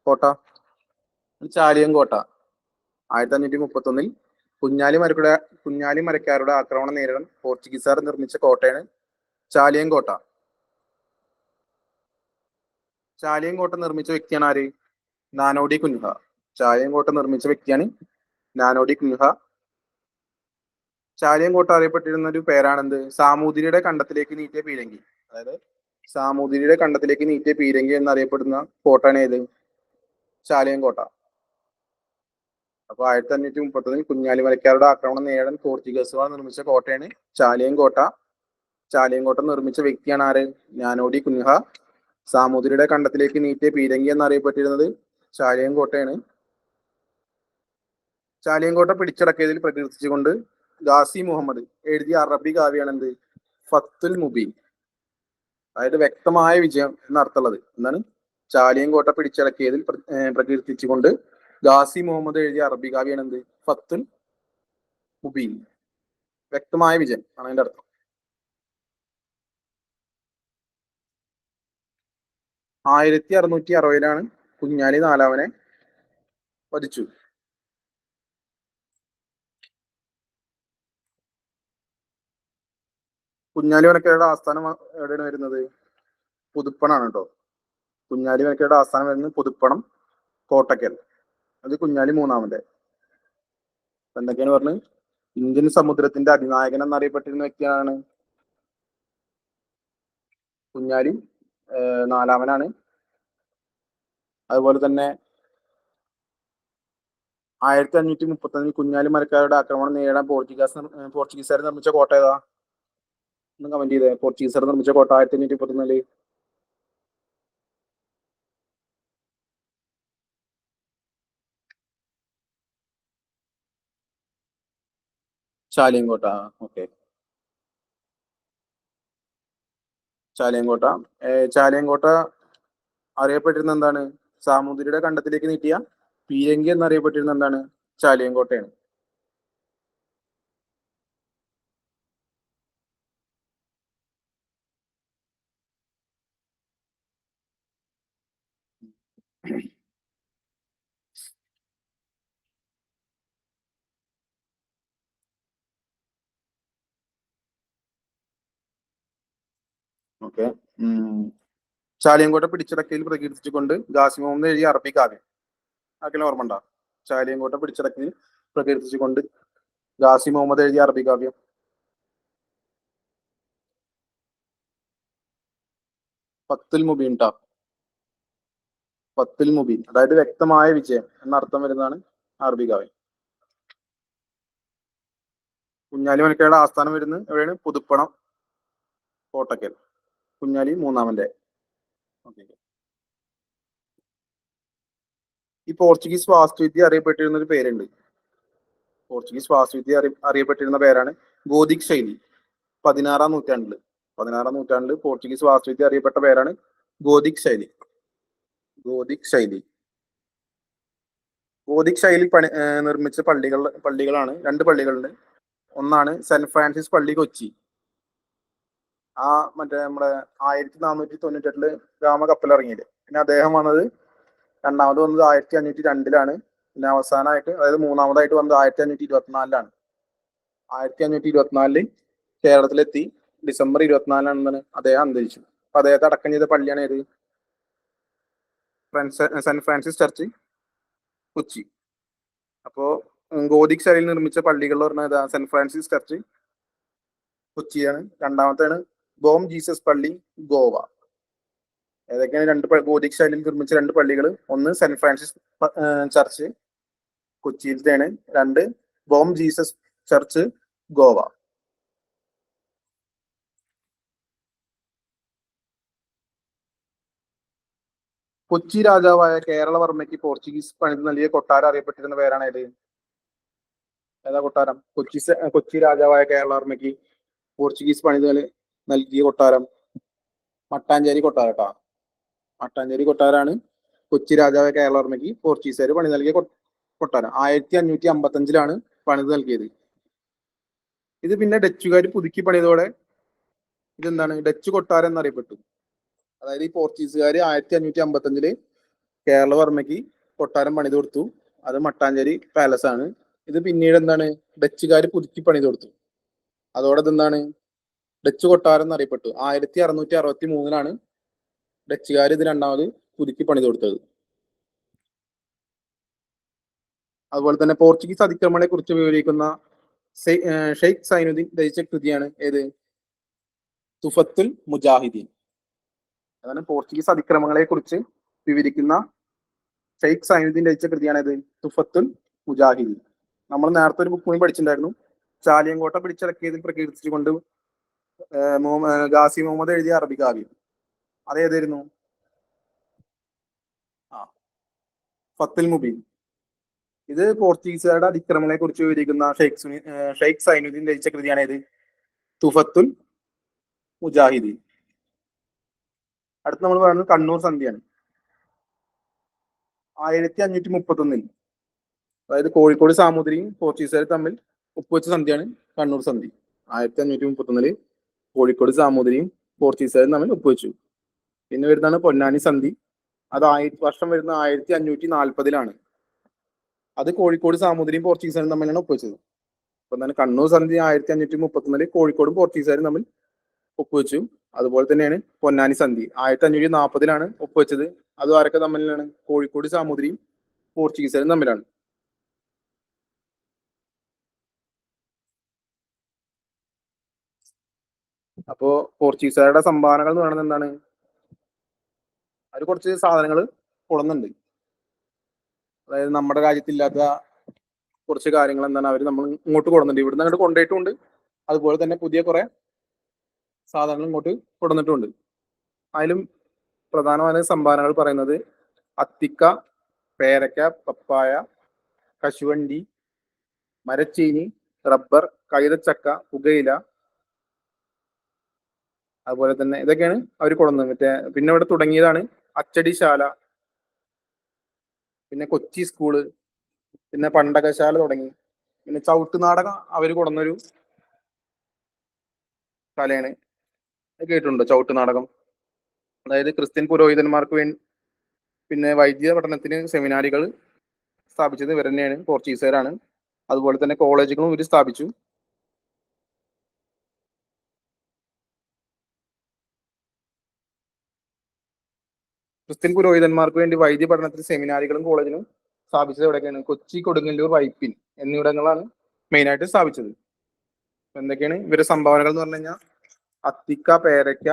കോട്ട? ചാലിയം കോട്ട 1531 കുഞ്ഞാലി മരക്കാരുടെ ആക്രമണം നേരിടാൻ പോർച്ചുഗീസുകാർ നിർമ്മിച്ച കോട്ടയാണ് ചാലിയം കോട്ട. ചാലിയം കോട്ട നിർമ്മിച്ച വ്യക്തിയാണ് ആര്? നാനോഡി കുൻഹ. ചാലിയം കോട്ട നിർമ്മിച്ച വ്യക്തിയാണ് നാനോഡി കുൻഹ. ചാലിയം കോട്ട അറിയപ്പെട്ടിരുന്ന ഒരു പേരാണെന്ത്? സാമൂതിരിയുടെ കണ്ടത്തിലേക്ക് നീട്ടിയ പീരങ്കി. അതായത് സാമൂതിരിയുടെ കണ്ടത്തിലേക്ക് നീട്ടിയ പീരങ്കി എന്നറിയപ്പെടുന്ന കോട്ടയാണ് ഏത്? ചാലിയം കോട്ട. അപ്പൊ 1531 കുഞ്ഞാലി മരക്കാരുടെ ആക്രമണം നേരിടാൻ പോർച്ചുഗീസുകാർ നിർമ്മിച്ച കോട്ടയാണ് ചാലിയം കോട്ട. ചാലിയം കോട്ട നിർമ്മിച്ച വ്യക്തിയാണ് ആര്? നാനോഡി കുൻഹ. സാമൂതിരിയുടെ കണ്ടത്തിലേക്ക് നീട്ടിയ പീരങ്കി എന്നറിയപ്പെട്ടിരുന്നത് ചാലിയം കോട്ടയാണ്. ചാലിയം കോട്ട പിടിച്ചടക്കിയതിൽ പ്രകീർത്തിച്ചുകൊണ്ട് ഗാസി മുഹമ്മദ് എഴുതിയ അറബി കാവ്യാണ് എന്ത്? ഫത്തുൽ മുബീൻ. അതായത് വ്യക്തമായ വിജയം എന്നർത്ഥമുള്ളത്. എന്താണ്? ചാലിയം കോട്ട പിടിച്ചടക്കിയതിൽ പ്രകീർത്തിച്ചുകൊണ്ട് ഗാസി മുഹമ്മദ് എഴുതിയ അറബി കാവ്യാണ് എന്ത്? ഫത്തുൽ മുബീൻ. വ്യക്തമായ വിജയം ആണ് അതിന്റെ അർത്ഥം. 1660 കുഞ്ഞാലി നാലാമനെ വധിച്ചു. കുഞ്ഞാലി മരക്കാരുടെ ആസ്ഥാനം എവിടെയാണ് വരുന്നത്? പുതുപ്പണാണ് കേട്ടോ. കുഞ്ഞാലി മരക്കാരുടെ ആസ്ഥാനം വരുന്നത് പുതുപ്പണം, കോട്ടക്കൽ. അത് കുഞ്ഞാലി മൂന്നാമന്റെ. എന്തൊക്കെയാണ് പറഞ്ഞത്? ഇന്ത്യൻ സമുദ്രത്തിന്റെ അതിനായകൻ എന്നറിയപ്പെട്ടിരുന്ന വ്യക്തിയാണ് കുഞ്ഞാലി നാലാമനാണ്. അതുപോലെ തന്നെ 1531 കുഞ്ഞാലി മരക്കാരുടെ ആക്രമണം നേരിടാൻ പോർച്ചുഗീസുകാർ നിർമ്മിച്ച കോട്ട ഏതാ? ഒന്ന് കമന്റ് ചെയ്തേ. പോർച്ചുഗീസുകാർ നിർമ്മിച്ച കോട്ട 1531 ചാലിയം കോട്ട. ഓക്കെ, ചാലിയം കോട്ട. ചാലിയം കോട്ട അറിയപ്പെട്ടിരുന്ന എന്താണ്? സാമൂതിരിയുടെ കണ്ടത്തിലേക്ക് നീട്ടിയ പീരങ്കി എന്നറിയപ്പെട്ടിരുന്ന എന്താണ്? ചാലിയം കോട്ടയാണ്. ഓക്കെ. ചാലിയൻകോട്ട പിടിച്ചടക്കയിൽ പ്രകീർത്തിച്ചുകൊണ്ട് ഗാസി മുഹമ്മദ് എഴുതിയ അറബി കാവ്യം ആർക്കെങ്കിലും ഓർമ്മ ഉണ്ടോ? ചാലിയൻകോട്ട പിടിച്ചടക്കയിൽ പ്രകീർത്തിച്ചുകൊണ്ട് ഗാസി മുഹമ്മദ് എഴുതിയ അറബി കാവ്യം. ഫത്തുൽ മുബീൻ ട്ടാ. ഫത്തുൽ മുബീൻ, അതായത് വ്യക്തമായ വിജയം എന്നർത്ഥം വരുന്നതാണ് അറബി കാവ്യം. കുഞ്ഞാലി മരക്കാരുടെ ആസ്ഥാനം വരുന്നത് എവിടെയാണ്? പുതുപ്പണം, കോട്ടക്കൽ. കുഞ്ഞാലി മൂന്നാമന്റെ. ഓക്കെ. ഈ പോർച്ചുഗീസ് വാസ്തുവിദ്യ അറിയപ്പെട്ടിരുന്ന ഒരു പേരുണ്ട്. പോർച്ചുഗീസ് വാസ്തുവിദ്യ അറിയപ്പെട്ടിരുന്ന പേരാണ് ഗോതിക് ശൈലി. 16-ാം നൂറ്റാണ്ടില് പോർച്ചുഗീസ് വാസ്തുവിദ്യ അറിയപ്പെട്ട പേരാണ് ഗോതിക് ശൈലി. ഗോതിക് ശൈലി നിർമ്മിച്ച പള്ളികളാണ് 2 പള്ളികളുണ്ട്. ഒന്നാണ് സെന്റ് ഫ്രാൻസിസ് പള്ളി, കൊച്ചി. മറ്റേ നമ്മുടെ 1498 രാമകപ്പലിറങ്ങിയത്. പിന്നെ അദ്ദേഹം വന്നത് രണ്ടാമത് വന്നത് 1502 പിന്നെ അവസാനമായിട്ട്, അതായത് മൂന്നാമതായിട്ട് വന്നത് 1524 1524 കേരളത്തിലെത്തി. ഡിസംബർ 24 അദ്ദേഹം അന്തരിച്ചു. അപ്പൊ അദ്ദേഹത്തെ അടക്കം ചെയ്ത പള്ളിയാണ് ഏത്? Saint Francis church, Kochi. അപ്പോ ഗോതിക് ശൈലിയിൽ നിർമ്മിച്ച പള്ളികൾ പറഞ്ഞാൽ സെന്റ് ഫ്രാൻസിസ് ചർച്ച്, കൊച്ചിയാണ്. രണ്ടാമത്തെയാണ് ബോം ജീസസ് പള്ളി, ഗോവ. ഏതൊക്കെയാണ് ഗോതിക് ശൈലിയിൽ നിർമ്മിച്ച 2 പള്ളികൾ? ഒന്ന് സെന്റ് ഫ്രാൻസിസ് ചർച്ച്, കൊച്ചിയിലത്തെയാണ്. 2 Bom Jesus church, Goa. Kochi രാജാവായ കേരളവർമ്മയ്ക്ക് പോർച്ചുഗീസ് പണിത് നൽകിയ കൊട്ടാരം അറിയപ്പെട്ടിരുന്ന പേരാണ് ഏത്? ഏതാ കൊട്ടാരം? കൊച്ചി രാജാവായ കേരളവർമ്മയ്ക്ക് പോർച്ചുഗീസ് പണിത് നൽകിയ കൊട്ടാരം മട്ടാഞ്ചേരി കൊട്ടാരം കേട്ടോ. മട്ടാഞ്ചേരി കൊട്ടാരാണ് കൊച്ചി രാജാവായ കേരളവർമ്മയ്ക്ക് പോർച്ചുഗീസുകാർ പണി നൽകിയ കൊട്ടാരം. 1555 പണിത് നൽകിയത്. ഇത് പിന്നെ ഡച്ചുകാർ പുതുക്കി പണിതോടെ ഇതെന്താണ്? ഡച്ച് കൊട്ടാരം എന്നറിയപ്പെട്ടു. അതായത് ഈ പോർച്ചുഗീസുകാർ 1555 കേരളവർമ്മയ്ക്ക് കൊട്ടാരം പണിത് കൊടുത്തു. അത് മട്ടാഞ്ചേരി പാലസ് ആണ്. ഇത് പിന്നീട് എന്താണ് ഡച്ചുകാർ പുതുക്കി പണിത് കൊടുത്തു. അതോടെ ഇതെന്താണ് ഡച്ച് കൊട്ടാരം എന്നറിയപ്പെട്ടു. 1663 ഡച്ചുകാർ ഇത് രണ്ടാമത് പുതുക്കി പണിത് കൊടുത്തത്. അതുപോലെ തന്നെ പോർച്ചുഗീസ് അതിക്രമണത്തെ കുറിച്ച് വിവരിക്കുന്ന ഷെയ്ഖ് സൈനുദ്ദീൻ രചിച്ച കൃതിയാണ് ഏത്? തുഫത്തുൽ മുജാഹിദീൻ. അതാണ് പോർച്ചുഗീസ് അതിക്രമങ്ങളെ കുറിച്ച് വിവരിക്കുന്ന ഷെയ്ഖ് സൈനുദ്ദീൻ രചിച്ച കൃതിയാണ് ഏത്? തുഫത്തുൽ മുജാഹിദീൻ. നമ്മൾ നേരത്തെ ഒരു ബുക്ക് കൂടി പഠിച്ചിട്ടുണ്ടായിരുന്നു. ചാലിയങ്കോട്ട പിടിച്ചടക്കിയതിൽ പ്രകീർത്തിച്ചുകൊണ്ട് ഗാസി മുഹമ്മദ് എഴുതിയ അറബി കാവ്യം. അതേതായിരുന്നു? ഫത്തുൽ മുബീൻ. ഇത് പോർച്ചുഗീസുകാരുടെ അതിക്രമങ്ങളെ കുറിച്ച് വിവരിക്കുന്ന ഷെയ്ഖ് സൈനുദ്ദീൻ രചിച്ച കൃതിയാണ് ഏത്? തുഫത്തുൽ മുജാഹിദീൻ. അടുത്ത് നമ്മൾ പറയുന്നത് കണ്ണൂർ സന്ധിയാണ്. 1531 അതായത് കോഴിക്കോട് സാമൂതിരിയും പോർച്ചുഗീസുകാരും തമ്മിൽ ഒപ്പുവെച്ച സന്ധിയാണ് കണ്ണൂർ സന്ധി. 1531 കോഴിക്കോട് സാമൂതിരിയും പോർച്ചുഗീസുകാരും തമ്മിൽ ഒപ്പുവെച്ചു. പിന്നെ വരുന്നതാണ് പൊന്നാനി സന്ധി. അത് വർഷം വരുന്ന 1540 അത് കോഴിക്കോട് സാമൂതിരിയും പോർച്ചുഗീസുകാരും തമ്മിലാണ് ഒപ്പുവെച്ചത്. അപ്പൊ എന്താണ് കണ്ണൂർ സന്ധി 1531 കോഴിക്കോടും പോർച്ചുഗീസുകാരും തമ്മിൽ ഒപ്പുവെച്ചു. അതുപോലെ തന്നെയാണ് പൊന്നാനി സന്ധി 1540 ഒപ്പുവെച്ചത്. അത് ആരൊക്കെ തമ്മിലാണ്? കോഴിക്കോട് സാമൂതിരിയും പോർച്ചുഗീസുകാരും തമ്മിലാണ്. അപ്പോ പോർച്ചുഗീസുകാരുടെ സംഭാവനകൾ എന്ന് പറയുന്നത് എന്താണ്? അവർ കുറച്ച് സാധനങ്ങൾ കൊള്ളുന്നുണ്ട്. അതായത് നമ്മുടെ രാജ്യത്തില്ലാത്ത കുറച്ച് കാര്യങ്ങൾ എന്താണ് അവർ നമ്മൾ ഇങ്ങോട്ട് കൊടുക്കുന്നുണ്ട്. ഇവിടുന്ന് അങ്ങോട്ട് കൊണ്ടുപോയിട്ടുണ്ട്. അതുപോലെ തന്നെ പുതിയ കുറെ സാധനങ്ങൾ ഇങ്ങോട്ട് കൊടുന്നിട്ടുണ്ട്. അതിലും പ്രധാനമായ സംഭാവനകൾ പറയുന്നത് അത്തിക്ക, പേരക്ക, പപ്പായ, കശുവണ്ടി, മരച്ചീനി, റബ്ബർ, കൈതച്ചക്ക, പുകയില, അതുപോലെ തന്നെ ഇതൊക്കെയാണ് അവർ കൊടുക്കുന്നത്. പിന്നെ ഇവിടെ തുടങ്ങിയതാണ് അച്ചടിശാല, പിന്നെ കൊച്ചി സ്കൂള്, പിന്നെ പണ്ടകശാല തുടങ്ങി. പിന്നെ ചവിട്ടുനാടകം അവർ കൊടുന്നൊരു കലയാണ്. കേട്ടിട്ടുണ്ടോ ചവിട്ടുനാടകം? അതായത് ക്രിസ്ത്യൻ പുരോഹിതന്മാർക്ക് വേണ്ടി പിന്നെ വൈദ്യ പഠനത്തിന് സെമിനാരികൾ സ്ഥാപിച്ചത് ഇവർ തന്നെയാണ്, പോർച്ചുഗീസുകാരാണ്. അതുപോലെ തന്നെ കോളേജുകളും ഇവർ സ്ഥാപിച്ചു. ക്രിസ്ത്യൻ പുരോഹിതന്മാർക്ക് വേണ്ടി വൈദ്യ പഠനത്തിന് സെമിനാരികളും കോളേജിലും സ്ഥാപിച്ചത് എവിടെയൊക്കെയാണ്? കൊച്ചി, കൊടുങ്ങല്ലൂർ, വൈപ്പിൻ എന്നിവിടങ്ങളാണ് മെയിനായിട്ട് സ്ഥാപിച്ചത്. എന്തൊക്കെയാണ് ഇവരുടെ സംഭാവനകൾ എന്ന് പറഞ്ഞു കഴിഞ്ഞാൽ അത്തിക്ക, പേരയ്ക്ക,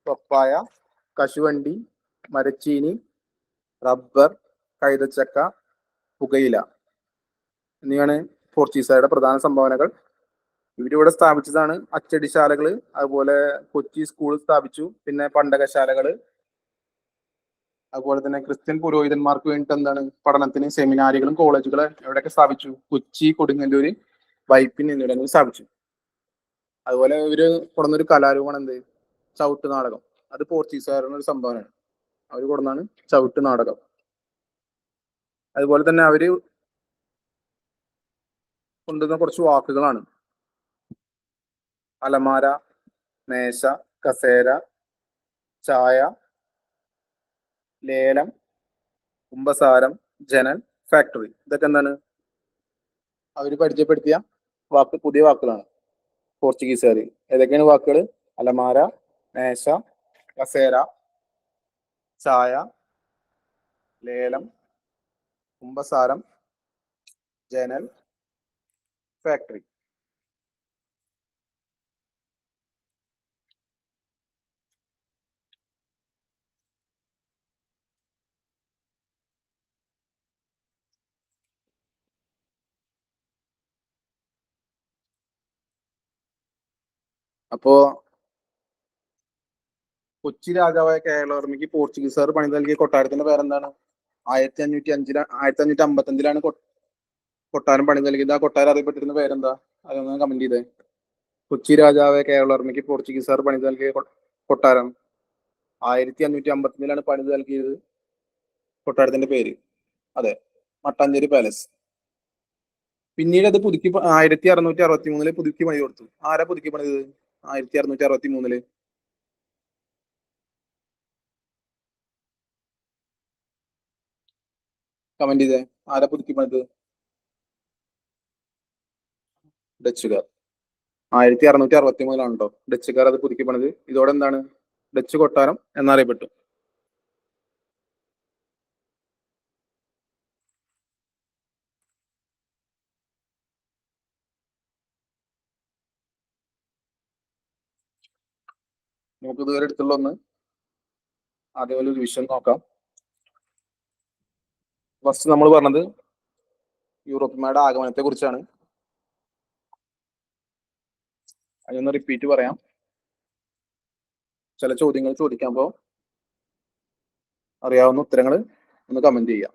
പപ്പായ, കശുവണ്ടി, മരച്ചീനി, റബ്ബർ, കൈതച്ചക്ക, പുകയില എന്നിവയാണ് പോർച്ചുഗീസുകാരുടെ പ്രധാന സംഭാവനകൾ. ഇവരിവിടെ സ്ഥാപിച്ചതാണ് അച്ചടിശാലകൾ, അതുപോലെ കൊച്ചി സ്കൂൾ സ്ഥാപിച്ചു, പിന്നെ പണ്ടകശാലകൾ, അതുപോലെ തന്നെ ക്രിസ്ത്യൻ പുരോഹിതന്മാർക്ക് വേണ്ടിയിട്ട് എന്താണ് പഠനത്തിന് സെമിനാരികളും കോളേജുകളും എവിടെയൊക്കെ സ്ഥാപിച്ചു? കൊച്ചി, കൊടുങ്ങല്ലൂര്, വൈപ്പിൻ എന്നിവിടങ്ങളിൽ സ്ഥാപിച്ചു. അതുപോലെ ഇവര് കൊടുന്നൊരു കലാരൂപമാണ് എന്ത്? ചവിട്ട് നാടകം. അത് പോർച്ചുഗീസുകാരുടെ ഒരു സംഭവമാണ്. അവർ കൊടുന്നാണ് ചവിട്ട് നാടകം. അതുപോലെ തന്നെ അവര് കൊണ്ടുവന്ന കുറച്ച് വാക്കുകളാണ് അലമാര, മേശ, കസേര, ചായ, ലേലം, കുമ്പസാരം, ജനൽ, ഫാക്ടറി. ഇതൊക്കെ എന്താണ് അവർ പരിചയപ്പെടുത്തിയ പുതിയ വാക്കുകളാണ് പോർച്ചുഗീസുകാർ. ഏതൊക്കെയാണ് വാക്കുകൾ? അലമാര, മേശ, കസേര, ചായ, ലേലം, കുമ്പസാരം, ജനൽ, ഫാക്ടറി. അപ്പോ കൊച്ചി രാജാവായ കേരളവർമ്മയ്ക്ക് പോർച്ചുഗീസുകാർ പണി നൽകിയ കൊട്ടാരത്തിന്റെ പേരെന്താണ്? 1555 കൊട്ടാരം പണി നൽകിയത്. ആ കൊട്ടാരം അറിയപ്പെട്ടിരുന്ന പേരെന്താ? അതൊന്ന് കമന്റ് ചെയ്തേ. കൊച്ചി രാജാവായ കേരളവർമ്മയ്ക്ക് പോർച്ചുഗീസുകാർ പണി നൽകിയ കൊട്ടാരം 1555 പണിത് നൽകിയത്. കൊട്ടാരത്തിന്റെ പേര് അതെ മട്ടാഞ്ചേരി പാലസ്. പിന്നീട് അത് പുതുക്കി 1663 പുതുക്കി പണി കൊടുത്തു. ആരാ പുതുക്കി പണിത്? 1663 കമന്റ് ചെയ്തേ. ആരാ പുതുക്കി പണിത്? ഡച്ചുകാർ. 1663 കേട്ടോ ഡച്ചുകാർ അത് പുതുക്കി പണിത്. ഇതോടെ എന്താണ്? ഡച്ച് കൊട്ടാരം എന്നറിയപ്പെട്ടു. നമുക്ക് ഇതുവരെ എടുത്തുള്ള ഒന്ന് അതേപോലെ ഒരു വിഷയം നോക്കാം. ഫസ്റ്റ് നമ്മൾ പറഞ്ഞത് യൂറോപ്യന്മാരുടെ ആഗമനത്തെ കുറിച്ചാണ്. അതൊന്ന് റിപ്പീറ്റ് പറയാം. ചില ചോദ്യങ്ങൾ ചോദിക്കുമ്പോ അറിയാവുന്ന ഉത്തരങ്ങൾ ഒന്ന് കമന്റ് ചെയ്യാം.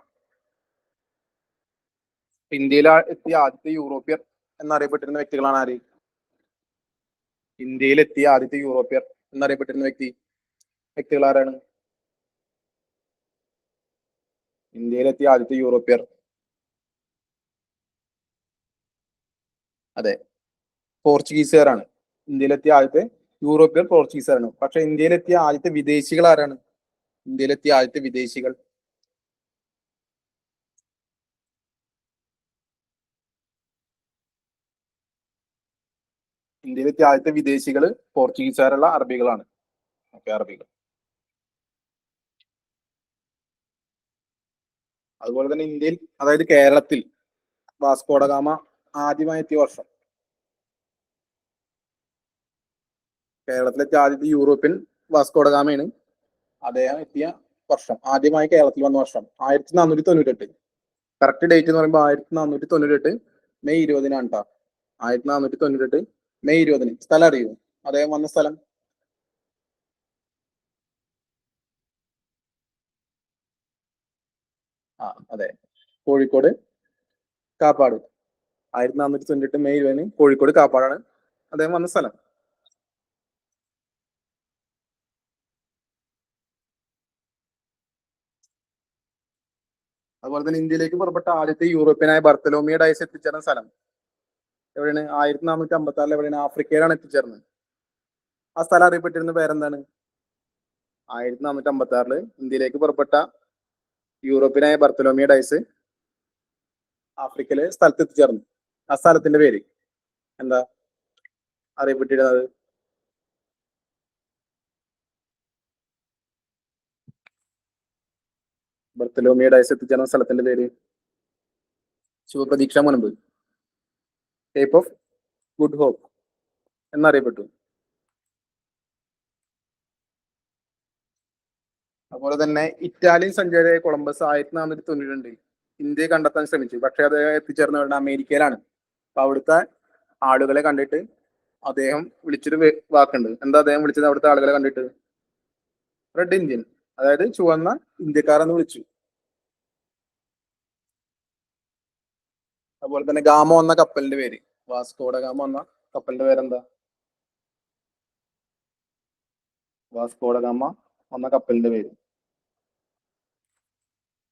ഇന്ത്യയിൽ എത്തിയ ആദ്യത്തെ യൂറോപ്യർ എന്നറിയപ്പെട്ടിരുന്ന വ്യക്തികളാണ് ആര്? ഇന്ത്യയിൽ എത്തിയ ആദ്യത്തെ യൂറോപ്യർ എന്നറിയപ്പെട്ടിരുന്ന വ്യക്തികൾ ആരാണ്? ഇന്ത്യയിലെത്തിയ ആദ്യത്തെ യൂറോപ്യർ, അതെ, പോർച്ചുഗീസുകാരാണ്. ഇന്ത്യയിലെത്തിയ ആദ്യത്തെ യൂറോപ്യർ പോർച്ചുഗീസുകാരാണ്. പക്ഷെ ഇന്ത്യയിലെത്തിയ ആദ്യത്തെ വിദേശികൾ ആരാണ്? ഇന്ത്യയിലെത്തിയ ആദ്യത്തെ വിദേശികൾ ഇന്ത്യയിലെത്തിയ ആദ്യത്തെ വിദേശികൾ പോർച്ചുഗീസുകാരുള്ള അറബികളാണ്. ഓക്കെ, അറബികൾ. അതുപോലെ തന്നെ ഇന്ത്യയിൽ, അതായത് കേരളത്തിൽ വാസ്കോഡഗാമ ആദ്യമായി എത്തിയ വർഷം, കേരളത്തിലെത്തിയ ആദ്യത്തെ യൂറോപ്യൻ വാസ്കോഡഗാമയാണ്. അദ്ദേഹം എത്തിയ വർഷം, ആദ്യമായി കേരളത്തിൽ വന്ന വർഷം 1498. കറക്റ്റ് ഡേറ്റ് എന്ന് പറയുമ്പോൾ 1498 മെയ് 20 കേട്ടോ. 1498 മെയ് 20. സ്ഥലം അറിയൂ അദ്ദേഹം വന്ന സ്ഥലം? അതെ, കോഴിക്കോട് കാപ്പാട്. 1498 മെയ് 20 കോഴിക്കോട് കാപ്പാടാണ് അദ്ദേഹം വന്ന സ്ഥലം. അതുപോലെ തന്നെ ഇന്ത്യയിലേക്ക് പുറപ്പെട്ട ആദ്യത്തെ യൂറോപ്യനായ ബർത്തലോമിയോ ഡയസ് എത്തിച്ചേർന്ന സ്ഥലം എവിടെയാണ്? 1456 എവിടെയാണ്? ആഫ്രിക്കയിലാണ് എത്തിച്ചേർന്നത്. ആ സ്ഥലം അറിയപ്പെട്ടിരുന്ന പേരെന്താണ്? 1456 ഇന്ത്യയിലേക്ക് പുറപ്പെട്ട യൂറോപ്യനായ ബർത്തലോമിയോ ഡയസ് ആഫ്രിക്കയിലെ സ്ഥലത്ത് എത്തിച്ചേർന്നു. ആ സ്ഥലത്തിന്റെ പേര് എന്താ അറിയപ്പെട്ടിരുന്നത്? ബർത്തലോമിയോ ഡയസ് എത്തിച്ചേർന്ന സ്ഥലത്തിന്റെ പേര് ശുഭപ്രതീക്ഷ മുൻപ്, കേപ്പ് ഓഫ് ഗുഡ് ഹോപ്പ് എന്നറിയപ്പെട്ടു. അതുപോലെ തന്നെ ഇറ്റാലിയൻ സഞ്ചാരിയായ കൊളംബസ് 1492 ഇന്ത്യയെ കണ്ടെത്താൻ ശ്രമിച്ചു. പക്ഷെ അത് എത്തിച്ചേർന്നവരുടെ അമേരിക്കയിലാണ്. അപ്പൊ അവിടുത്തെ ആളുകളെ കണ്ടിട്ട് അദ്ദേഹം വിളിച്ചൊരു വാക്കുണ്ട്. എന്താ അദ്ദേഹം വിളിച്ചത് അവിടുത്തെ ആളുകളെ കണ്ടിട്ട്? റെഡ് ഇന്ത്യൻ, അതായത് ചുവന്ന ഇന്ത്യക്കാർ എന്ന് വിളിച്ചു. അതുപോലെ തന്നെ ഗാമോ എന്ന കപ്പലിന്റെ പേര്, വാസ്കോഡ ഗാമോ എന്ന കപ്പലിന്റെ പേരെന്താ? വാസ്കോഡ ഗാമ എന്ന കപ്പലിന്റെ പേര്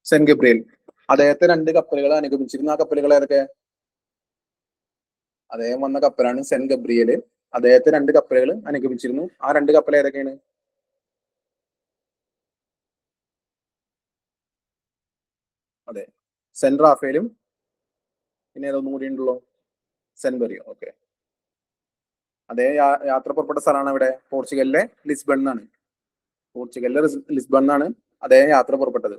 സെന്റ് ഗബ്രിയൽ. അദ്ദേഹത്തെ 2 കപ്പലുകൾ അനുഗമിച്ചിരുന്ന. ആ കപ്പലുകൾ ഏതൊക്കെ? അദ്ദേഹം വന്ന കപ്പലാണ് സെന്റ് ഗബ്രിയല്. അദ്ദേഹത്തെ 2 കപ്പലുകൾ അനുഗമിച്ചിരുന്നു. ആ 2 കപ്പൽ ഏതൊക്കെയാണ്? അതെ, സെന്റ് റാഫേലും പിന്നെ ഏതൊന്നും കൂടി ഉണ്ടല്ലോ, സെന്റ് ബെറിയോ. ഓക്കെ, അദ്ദേഹം യാത്ര പുറപ്പെട്ട സ്ഥലമാണ് ഇവിടെ പോർച്ചുഗലിലെ ലിസ്ബൺ എന്നാണ്. പോർച്ചുഗലിലെ ലിസ്ബൺ എന്നാണ് അദ്ദേഹം യാത്ര പുറപ്പെട്ടത്.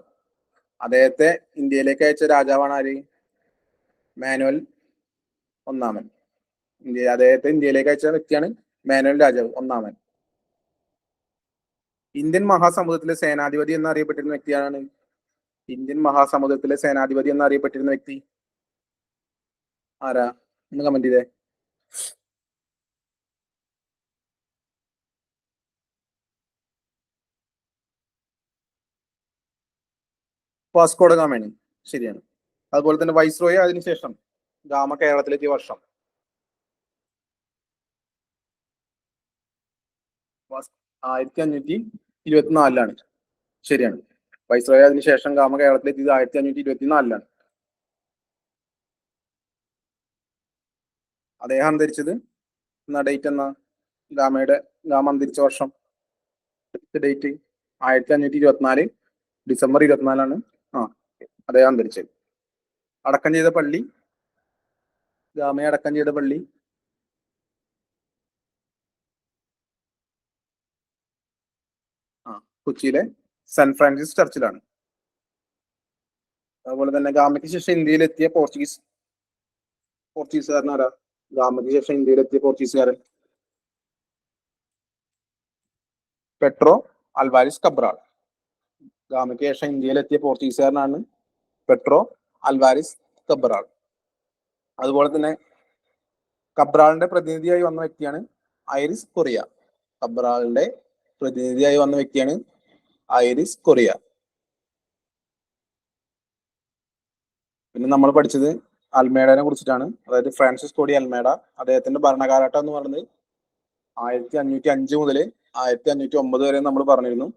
അദ്ദേഹത്തെ ഇന്ത്യയിലേക്ക് അയച്ച രാജാവാണ് ആര്? മാനുവൽ ഒന്നാമൻ. അദ്ദേഹത്തെ ഇന്ത്യയിലേക്ക് അയച്ച വ്യക്തിയാണ് മാനുവൽ രാജാവ് ഒന്നാമൻ. ഇന്ത്യൻ മഹാസമുദ്രത്തിലെ സേനാധിപതി എന്നറിയപ്പെട്ടിരുന്ന വ്യക്തിയാണ്? ഇന്ത്യൻ മഹാസമുദ്രത്തിലെ സേനാധിപതി എന്നറിയപ്പെട്ടിരുന്ന വ്യക്തി ആരാ? ഒന്ന് കമന്റ് ചെയ്തേ. വാസ്കോഡ ഗാമയാണ്, ശരിയാണ്. അതുപോലെ തന്നെ വൈസ്രോയി അതിനുശേഷം ഗാമ കേരളത്തിലെത്തിയ വർഷം 1524 ശരിയാണ്. വൈസ്രോയി അതിനുശേഷം ഗാമ കേരളത്തിലെത്തിയത് 1524. അദ്ദേഹം അന്തരിച്ചത് എന്നാ ഡേറ്റ് എന്നാ? ഗാമ അന്തരിച്ച വർഷം ഡേറ്റ് 1524 ഡിസംബർ 24. അദ്ദേഹം അന്തരിച്ചത്. അടക്കം ചെയ്ത പള്ളി, ഗാമയെ അടക്കം ചെയ്ത പള്ളി കൊച്ചിയിലെ സെന്റ് ഫ്രാൻസിസ് ചർച്ചിലാണ്. അതുപോലെ തന്നെ ഗാമയ്ക്ക് ശേഷം ഇന്ത്യയിലെത്തിയ പോർച്ചുഗീസുകാരൻ ആരാ? ഗാമയ്ക്ക് ശേഷം ഇന്ത്യയിലെത്തിയ പോർച്ചുഗീസുകാരൻ പെട്രോ അൽവാരിസ് കബ്രാൾ. ഗാമയ്ക്ക് ശേഷം ഇന്ത്യയിലെത്തിയ പോർച്ചുഗീസുകാരനാണ് പെട്രോ അൽവാരിസ് കബ്രാൾ. അതുപോലെ തന്നെ കബ്രാളിന്റെ പ്രതിനിധിയായി വന്ന വ്യക്തിയാണ് ഐറിസ് കൊറിയ. കബ്രാളിന്റെ പ്രതിനിധിയായി വന്ന വ്യക്തിയാണ് ഐറിസ് കൊറിയ. പിന്നെ നമ്മൾ പഠിച്ചത് അൽമേഡനെ കുറിച്ചിട്ടാണ്. അതായത് ഫ്രാൻസിസ്കോ ഡി അൽമേഡ. അദ്ദേഹത്തിന്റെ ഭരണകാലഘട്ടം എന്ന് പറയുന്നത് 1505 മുതൽ 1509 വരെ നമ്മൾ പറഞ്ഞിരുന്നു.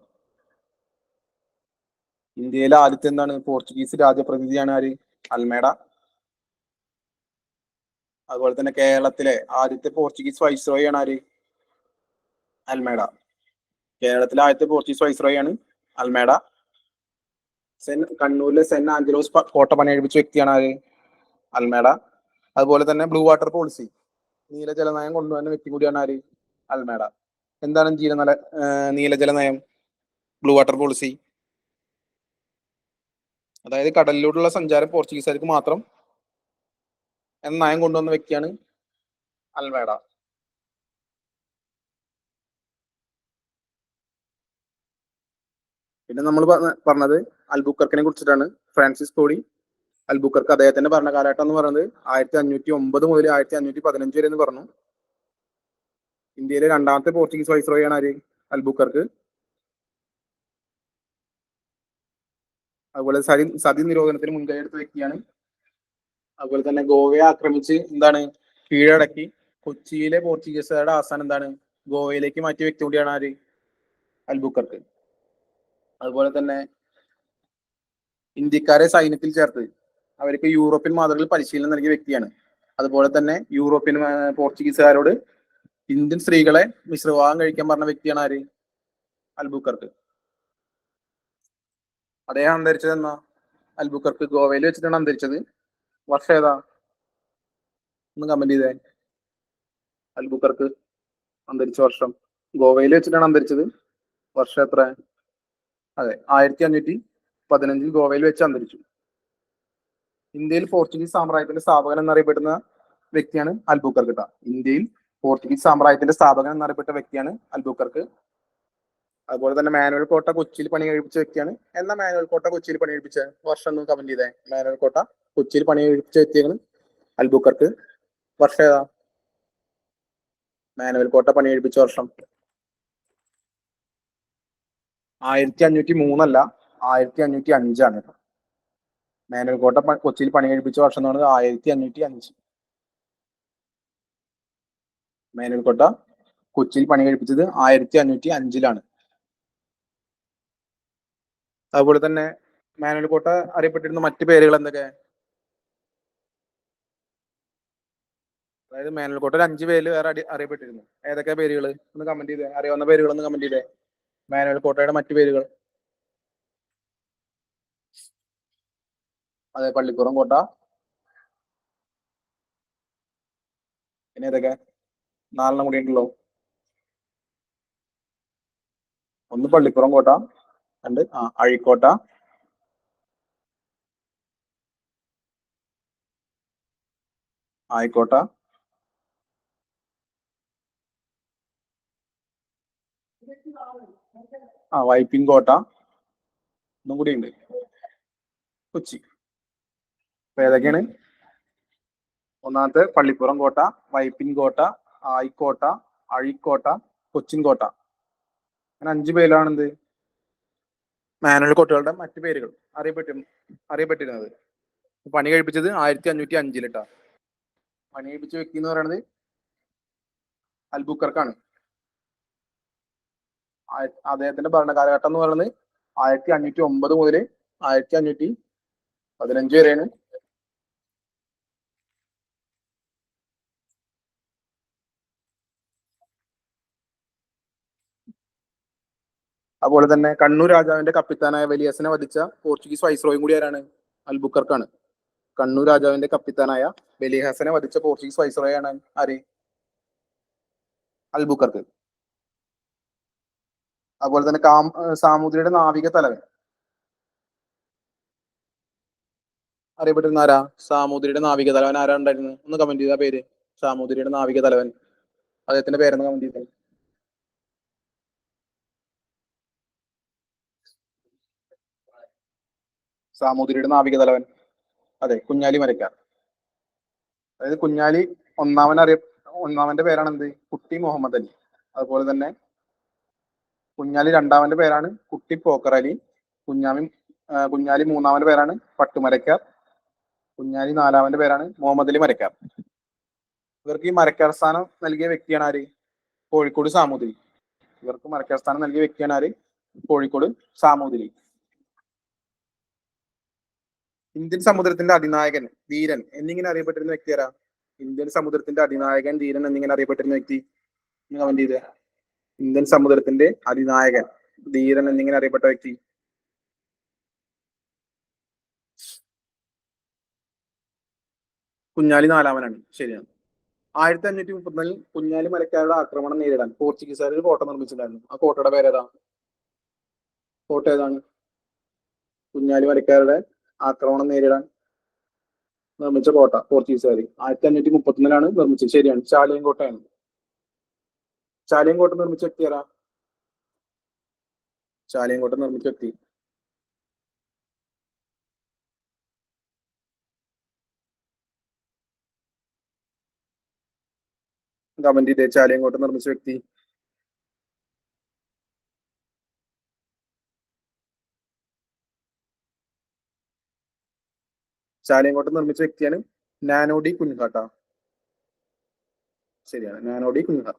ഇന്ത്യയിലെ ആദ്യത്തെ എന്താണ് പോർച്ചുഗീസ് രാജപ്രതിനിധിയാണ് ആര്? അൽമേഡ. അതുപോലെ തന്നെ കേരളത്തിലെ ആദ്യത്തെ പോർച്ചുഗീസ് വൈസ്രോയി ആണ് ആര്? അൽമേഡ. കേരളത്തിലെ ആദ്യത്തെ പോർച്ചുഗീസ് വൈസ്രോയി ആണ് അൽമേഡ. കണ്ണൂരിലെ സെന്റ് ആഞ്ചലോസ് കോട്ട പണിയെടുപ്പിച്ച വ്യക്തിയാണ് ആര്? അൽമേഡ. അതുപോലെ തന്നെ ബ്ലൂ വാട്ടർ പോളിസി, നീലജല നയം കൊണ്ടുവന്ന വ്യക്തി കൂടിയാണ് ആര്? അൽമേഡ. എന്താണ് നീലജല നയം, ബ്ലൂ വാട്ടർ പോളിസി? അതായത് കടലിലൂടെയുള്ള സഞ്ചാരം പോർച്ചുഗീസുകാർക്ക് മാത്രം എന്ന നയം കൊണ്ടുവന്ന വ്യക്തിയാണ് അൽമേഡ. പിന്നെ നമ്മൾ പറഞ്ഞത് അൽബുക്കർക്കിനെ കുറിച്ചിട്ടാണ്. ഫ്രാൻസിസ് കോടി അൽബുക്കർക്ക്. അദ്ദേഹത്തിന്റെ ഭരണകാലഘട്ടം എന്ന് പറയുന്നത് 1509 മുതൽ 1515 വരെ എന്ന് പറഞ്ഞു. ഇന്ത്യയിലെ രണ്ടാമത്തെ പോർച്ചുഗീസ് വൈസ്രോയി ആണ് ആര്? അൽബുക്കർക്ക്. അതുപോലെ സതി നിരോധനത്തിന് മുൻകൈ എടുത്ത വ്യക്തിയാണ്. അതുപോലെ തന്നെ ഗോവയെ ആക്രമിച്ച് എന്താണ് കീഴടക്കി കൊച്ചിയിലെ പോർച്ചുഗീസുകാരുടെ ആസ്ഥാനം എന്താണ് ഗോവയിലേക്ക് മാറ്റിയ വ്യക്തി കൂടിയാണ് ആര്? അൽബുക്കർക്ക്. അതുപോലെ തന്നെ ഇന്ത്യക്കാരെ സൈന്യത്തിൽ ചേർത്ത് അവർക്ക് യൂറോപ്യൻ മാതൃകയിൽ പരിശീലനം നൽകിയ വ്യക്തിയാണ്. അതുപോലെ തന്നെ യൂറോപ്യൻ പോർച്ചുഗീസുകാരോട് ഇന്ത്യൻ സ്ത്രീകളെ മിശ്രവിവാഹം കഴിക്കാൻ പറഞ്ഞ വ്യക്തിയാണ് ആര്? അൽബുക്കർക്ക്. അദ്ദേഹം അന്തരിച്ചത് എന്നാ? അൽബുക്കർക്ക് ഗോവയിൽ വെച്ചിട്ടാണ് അന്തരിച്ചത്. വർഷം ഏതാ? ഒന്ന് കമന്റ് ചെയ്തേ. അൽബുക്കർക്ക് അന്തരിച്ച വർഷം. ഗോവയിൽ വെച്ചിട്ടാണ് അന്തരിച്ചത്. വർഷം എത്ര? അതെ, 1515 ഗോവയിൽ വെച്ച് അന്തരിച്ചു. ഇന്ത്യയിൽ പോർച്ചുഗീസ് സാമ്രാജ്യത്തിന്റെ സ്ഥാപകൻ എന്നറിയപ്പെടുന്ന വ്യക്തിയാണ് അൽബുക്കർക്ക്. ഇന്ത്യയിൽ പോർച്ചുഗീസ് സാമ്രാജ്യത്തിന്റെ സ്ഥാപകൻ എന്നറിയപ്പെട്ട വ്യക്തിയാണ് അൽബുക്കർക്ക്. അതുപോലെ തന്നെ മാനുവൽ കോട്ട കൊച്ചിയിൽ പണി കഴിപ്പിച്ച വ്യക്തിയാണ്. എന്നാ മാനുവൽ കോട്ട കൊച്ചിയിൽ പണി കഴിപ്പിച്ച വർഷം ഒന്ന് കമന്റ് ചെയ്തേ. മാനുവൽ കോട്ട കൊച്ചിയിൽ പണി കഴിപ്പിച്ച വ്യക്തിയാണ് അൽബുക്കർക്ക്. വർഷം ഏതാ? മാനുവൽ കോട്ട പണി കഴിപ്പിച്ച വർഷം 1503 1505 മാനുവൽ കോട്ട കൊച്ചിയിൽ പണി കഴിപ്പിച്ച വർഷം എന്ന് പറയുന്നത് 1505. മാനുവൽ കോട്ട കൊച്ചിയിൽ പണി കഴിപ്പിച്ചത് 1505. അതുപോലെ തന്നെ മാനുവൽ കോട്ട അറിയപ്പെട്ടിരുന്ന മറ്റു പേരുകൾ എന്തൊക്കെ? അതായത് മാനുവൽ കോട്ട 5 പേര് വേറെ അറിയപ്പെട്ടിരുന്നു. ഏതൊക്കെ പേരുകൾ ഒന്ന് കമന്റ് ചെയ്തേ. അറിയാവുന്ന പേരുകൾ ഒന്ന് കമന്റ് ചെയ്തേ. മാനുവൽ കോട്ടയുടെ മറ്റു പേരുകൾ. അതെ, പള്ളിപ്പുറം കോട്ട. പിന്നെ ഏതൊക്കെ? 4 കൂടി ഉണ്ടല്ലോ. ഒന്ന് പള്ളിപ്പുറം കോട്ട, രണ്ട് അഴീക്കോട്ട, ആയിക്കോട്ട, വൈപ്പിൻ കോട്ട, ഒന്നും കൂടി ഉണ്ട് കൊച്ചി. അപ്പൊ ഏതൊക്കെയാണ്? ഒന്നാമത്തെ പള്ളിപ്പുറം കോട്ട, വൈപ്പിൻ കോട്ട, ആയിക്കോട്ട, അഴീക്കോട്ട, കൊച്ചിൻ കോട്ട. അങ്ങനെ 5 പേരിലാണ് എന്ത് മാനുവൽ കോട്ടകളുടെ മറ്റു പേരുകൾ അറിയപ്പെട്ടിരുന്നത്. പണി കഴിപ്പിച്ചത് 1505. പണി കഴിപ്പിച്ച വ്യക്തി എന്ന് പറയുന്നത് അൽബുക്കർക്കാണ്. അദ്ദേഹത്തിന്റെ ഭരണകാലഘട്ടം എന്ന് പറയുന്നത് 1509 മുതൽ 1515 വരെയാണ്. അതുപോലെ തന്നെ കണ്ണൂർ രാജാവിന്റെ കപ്പിത്താനായ വലിയസിനെ വധിച്ച പോർച്ചുഗീസ് വൈസ്രോയും കൂടി ആരാണ്? അൽബുക്കർക്കാണ്. കണ്ണൂർ രാജാവിന്റെ കപ്പിത്താനായ ബലിഹസനെ വധിച്ച പോർച്ചുഗീസ് വൈസ്രോയാണ് ആര്? അൽബുക്കർക്ക്. അതുപോലെ തന്നെ സാമൂതിരിയുടെ നാവിക തലവൻ അറിയപ്പെട്ടിരുന്ന ആരാ? സാമൂതിരിയുടെ നാവിക തലവൻ ആരാ ഉണ്ടായിരുന്നത്? ഒന്ന് കമന്റ് ചെയ്ത പേര്. സാമൂതിരിയുടെ നാവിക തലവൻ, അദ്ദേഹത്തിന്റെ പേരെന്ന് കമന്റ് ചെയ്ത. സാമൂതിരിയുടെ നാവിക തലവൻ, അതെ, കുഞ്ഞാലി മരക്കാർ. അതായത് കുഞ്ഞാലി ഒന്നാമന്റെ പേരാണ് എന്ത്? കുട്ടി മുഹമ്മദ് അലി. അതുപോലെ തന്നെ കുഞ്ഞാലി രണ്ടാമന്റെ പേരാണ് കുട്ടി പോക്കർ അലി. കുഞ്ഞാലി മൂന്നാമന്റെ പേരാണ് പട്ടുമരക്കാർ. കുഞ്ഞാലി നാലാമന്റെ പേരാണ് മുഹമ്മദ് അലി മരക്കാർ. ഇവർക്ക് ഈ മരക്കാർ സ്ഥാനം നൽകിയ വ്യക്തിയാണ് ആര്? കോഴിക്കോട് സാമൂതിരി. ഇവർക്ക് മരക്കാർ സ്ഥാനം നൽകിയ വ്യക്തിയാണ് ആര്? കോഴിക്കോട് സാമൂതിരി. ഇന്ത്യൻ സമുദ്രത്തിന്റെ അതിനായകൻ, ധീരൻ എന്നിങ്ങനെ അറിയപ്പെട്ടിരുന്ന വ്യക്തി ആരാ? ഇന്ത്യൻ സമുദ്രത്തിന്റെ അതിനായകൻ, ധീരൻ എന്നിങ്ങനെ അറിയപ്പെട്ടിരുന്ന വ്യക്തി കമന്റ് ചെയ്തേ. ഇന്ത്യൻ സമുദ്രത്തിന്റെ അതിനായകൻ, ധീരൻ എന്നിങ്ങനെ അറിയപ്പെട്ട വ്യക്തി കുഞ്ഞാലി നാലാമനാണ്. ശരിയാണ്. 1534 കുഞ്ഞാലി മരക്കാരുടെ ആക്രമണം നേരിടാൻ പോർച്ചുഗീസുകാർ ഒരു കോട്ട നിർമ്മിച്ചിട്ടുണ്ടായിരുന്നു. ആ കോട്ടയുടെ പേരേതാ? കോട്ട ഏതാണ്? കുഞ്ഞാലി മരക്കാരുടെ ആക്രമണം നേരിടാൻ നിർമ്മിച്ച കോട്ട പോർച്ചുഗീസുകാർ 1534 നിർമ്മിച്ചത്. ശരിയാണ്, ചാലിയം കോട്ടയാണ്. ചാലിയം കോട്ട നിർമ്മിച്ച വ്യക്തി ആരാ? ചാലിയം കോട്ട നിർമ്മിച്ച വ്യക്തി കമന്റ് ചെയ്തേ. ചാലിയം കോട്ട നിർമ്മിച്ച വ്യക്തി ചാലിയങ്കോട്ട നിർമ്മിച്ച വ്യക്തിയാണ് നാനോഡി കുഞ്ഞാട്ട. ശരിയാണ്, നാനോഡി കുഞ്ഞാട്ട.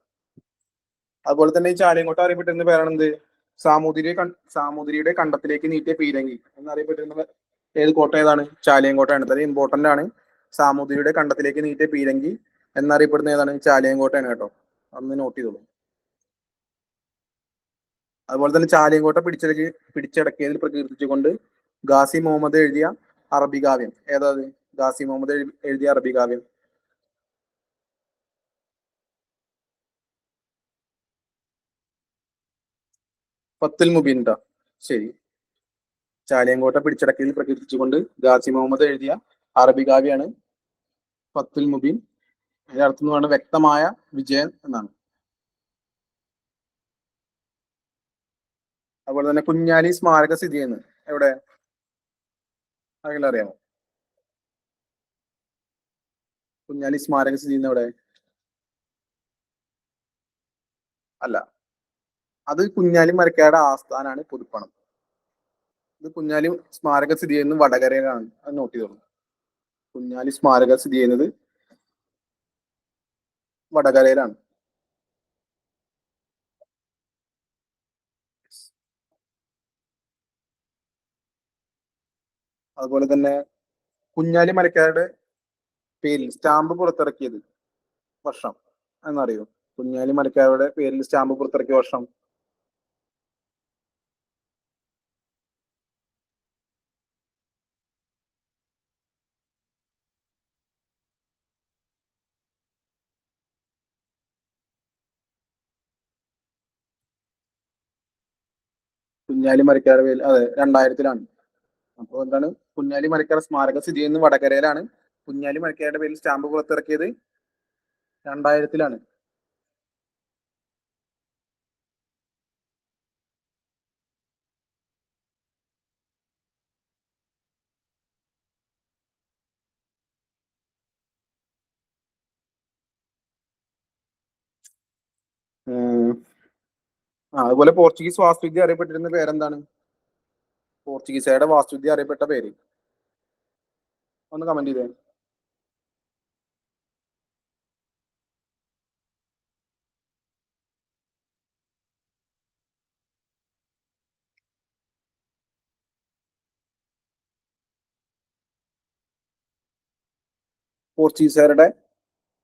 അതുപോലെ തന്നെ ഈ ചാലിയങ്കോട്ട അറിയപ്പെട്ടിരുന്ന പേരാണ് എന്ത്? സാമൂതിരിയുടെ കണ്ടത്തിലേക്ക് നീട്ടിയ പീരങ്കി എന്നറിയപ്പെട്ടിരുന്ന ഏത് കോട്ട ഏതാണ്? ചാലിയങ്കോട്ടയാണ്. അത് ഇമ്പോർട്ടന്റ് ആണ്. സാമൂതിരിയുടെ കണ്ടത്തിലേക്ക് നീട്ടിയ പീരങ്കി എന്നറിയപ്പെടുന്ന ഏതാണ്? ചാലിയങ്കോട്ടയാണ് കേട്ടോ, അന്ന് നോട്ട് ചെയ്തോളൂ. അതുപോലെ തന്നെ ചാലിയങ്കോട്ട പിടിച്ചടക്കിയതിൽ പ്രകീർത്തിച്ചുകൊണ്ട് ഗാസി മുഹമ്മദ് എഴുതിയ അറബി കാവ്യം ഏതാത്? ഗാസി മുഹമ്മദ് എഴുതിയ അറബി കാവ്യം ഫത്തുൽ മുബീൻ. ശരി, ചാലിയങ്കോട്ട പിടിച്ചടക്കിയതിൽ പ്രകീർത്തിച്ചുകൊണ്ട് ഗാസി മുഹമ്മദ് എഴുതിയ അറബി കാവ്യാണ് ഫത്തുൽ മുബീൻ. അതിന്റെ അർത്ഥം എന്ന് പറയുന്നത് വ്യക്തമായ വിജയം എന്നാണ്. അതുപോലെ തന്നെ കുഞ്ഞാലി സ്മാരക സ്ഥിതി ചെയ്യുന്നത് എവിടെ? ആരെങ്കിലും അറിയാമോ? കുഞ്ഞാലി സ്മാരക സ്ഥിതി ചെയ്യുന്ന എവിടെ? അല്ല, അത് കുഞ്ഞാലി മരക്കാരുടെ ആസ്ഥാനാണ് പുതുപ്പണം. ഇത് കുഞ്ഞാലി സ്മാരക സ്ഥിതി ചെയ്യുന്നത് വടകരയിലാണ്. അത് നോട്ട് ചെയ്തോളൂ. കുഞ്ഞാലി സ്മാരക സ്ഥിതി ചെയ്യുന്നത് വടകരയിലാണ്. അതുപോലെ തന്നെ കുഞ്ഞാലി മരക്കാരുടെ പേരിൽ സ്റ്റാമ്പ് പുറത്തിറക്കിയത് വർഷം എന്നറിയോ? കുഞ്ഞാലി മരക്കാരുടെ പേരിൽ സ്റ്റാമ്പ് പുറത്തിറക്കിയ വർഷം? കുഞ്ഞാലി മരക്കാരുടെ പേരിൽ, അതെ, 2000-ലാണ്. അപ്പോൾ എന്താണ്? കുഞ്ഞാലി മരക്കാർ സ്മാരക സ്ഥിതി ചെയ്യുന്നത് വടകരയിലാണ്. കുഞ്ഞാലി മരക്കാരുടെ പേരിൽ സ്റ്റാമ്പ് പുറത്തിറക്കിയത് 2000-ലാണ്. അതുപോലെ പോർച്ചുഗീസ് വാസ്തുവിദ്യ അറിയപ്പെട്ടിരുന്ന പേരെന്താണ്? പോർച്ചുഗീസുകാരുടെ വാസ്തുവിദ്യ അറിയപ്പെട്ട പേര് ഒന്ന് കമന്റ് ചെയ്തേ. പോർച്ചുഗീസുകാരുടെ